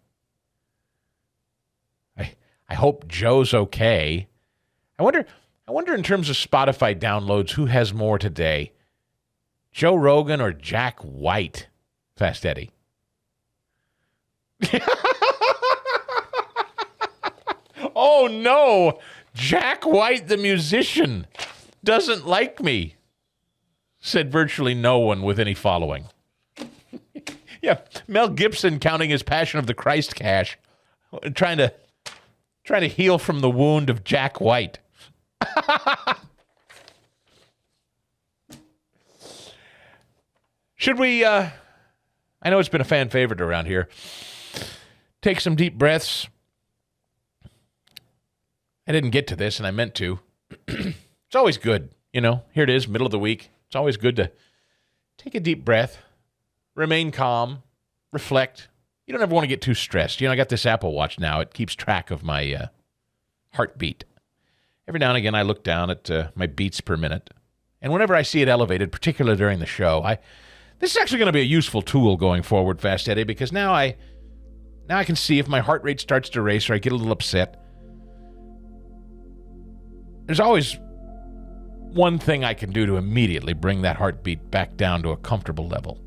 I hope Joe's okay. I wonder in terms of Spotify downloads, who has more today? Joe Rogan or Jack White? Fast Eddie. Oh, no. Jack White, the musician, doesn't like me, said virtually no one with any following. Yeah, Mel Gibson counting his Passion of the Christ cash, trying to heal from the wound of Jack White. Should we, I know it's been a fan favorite around here, take some deep breaths? I didn't get to this, and I meant to. It's always good, here it is, middle of the week. It's always good to take a deep breath, remain calm, reflect. You don't ever want to get too stressed. I got this Apple Watch now. It keeps track of my heartbeat. Every now and again, I look down at my beats per minute. And whenever I see it elevated, particularly during the show, this is actually going to be a useful tool going forward, Fast Eddie, because now I can see if my heart rate starts to race or I get a little upset. There's always one thing I can do to immediately bring that heartbeat back down to a comfortable level.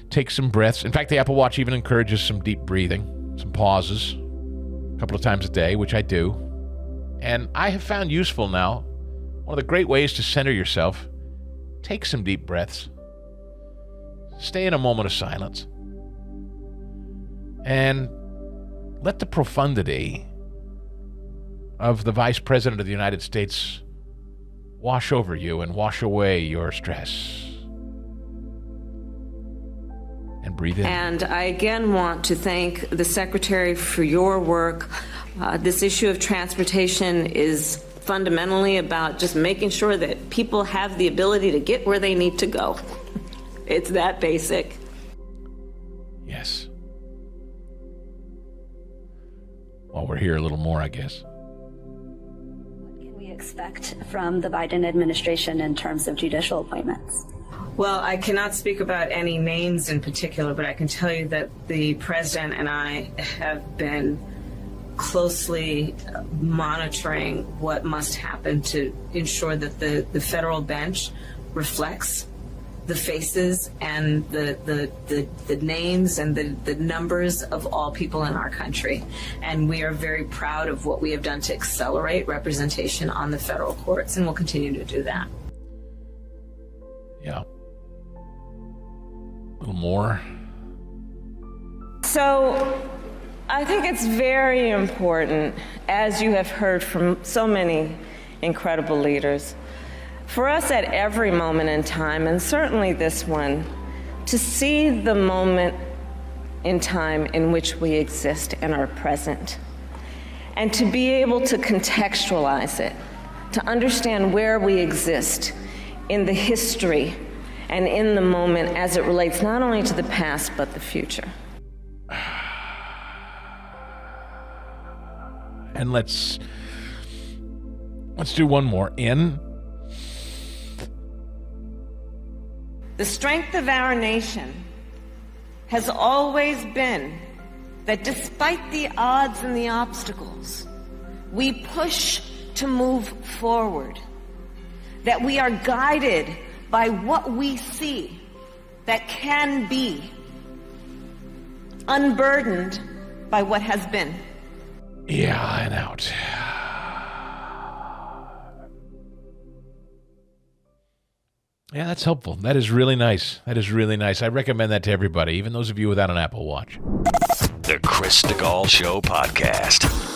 Take some breaths. In fact, the Apple Watch even encourages some deep breathing, some pauses, a couple of times a day, which I do. And I have found useful now, one of the great ways to center yourself, take some deep breaths, stay in a moment of silence, and let the profundity of the Vice President of the United States wash over you and wash away your stress. And breathe in. And I again want to thank the Secretary for your work. This issue of transportation is fundamentally about just making sure that people have the ability to get where they need to go. It's that basic. Yes. Well, we're here a little more, I guess. What can we expect from the Biden administration in terms of judicial appointments? Well, I cannot speak about any names in particular, but I can tell you that the president and I have been closely monitoring what must happen to ensure that the federal bench reflects the faces and the names and the numbers of all people in our country. And we are very proud of what we have done to accelerate representation on the federal courts, and we'll continue to do that. Yeah. A little more. So I think it's very important, as you have heard from so many incredible leaders, for us at every moment in time, and certainly this one, to see the moment in time in which we exist and are present, and to be able to contextualize it, to understand where we exist in the history and in the moment as it relates not only to the past but the future. And let's do one more. In. The strength of our nation has always been that despite the odds and the obstacles, we push to move forward, that we are guided by what we see that can be, unburdened by what has been. Yeah, and out. Yeah, that's helpful. That is really nice. That is really nice. I recommend that to everybody, even those of you without an Apple Watch. The Chris DeGaulle Show podcast.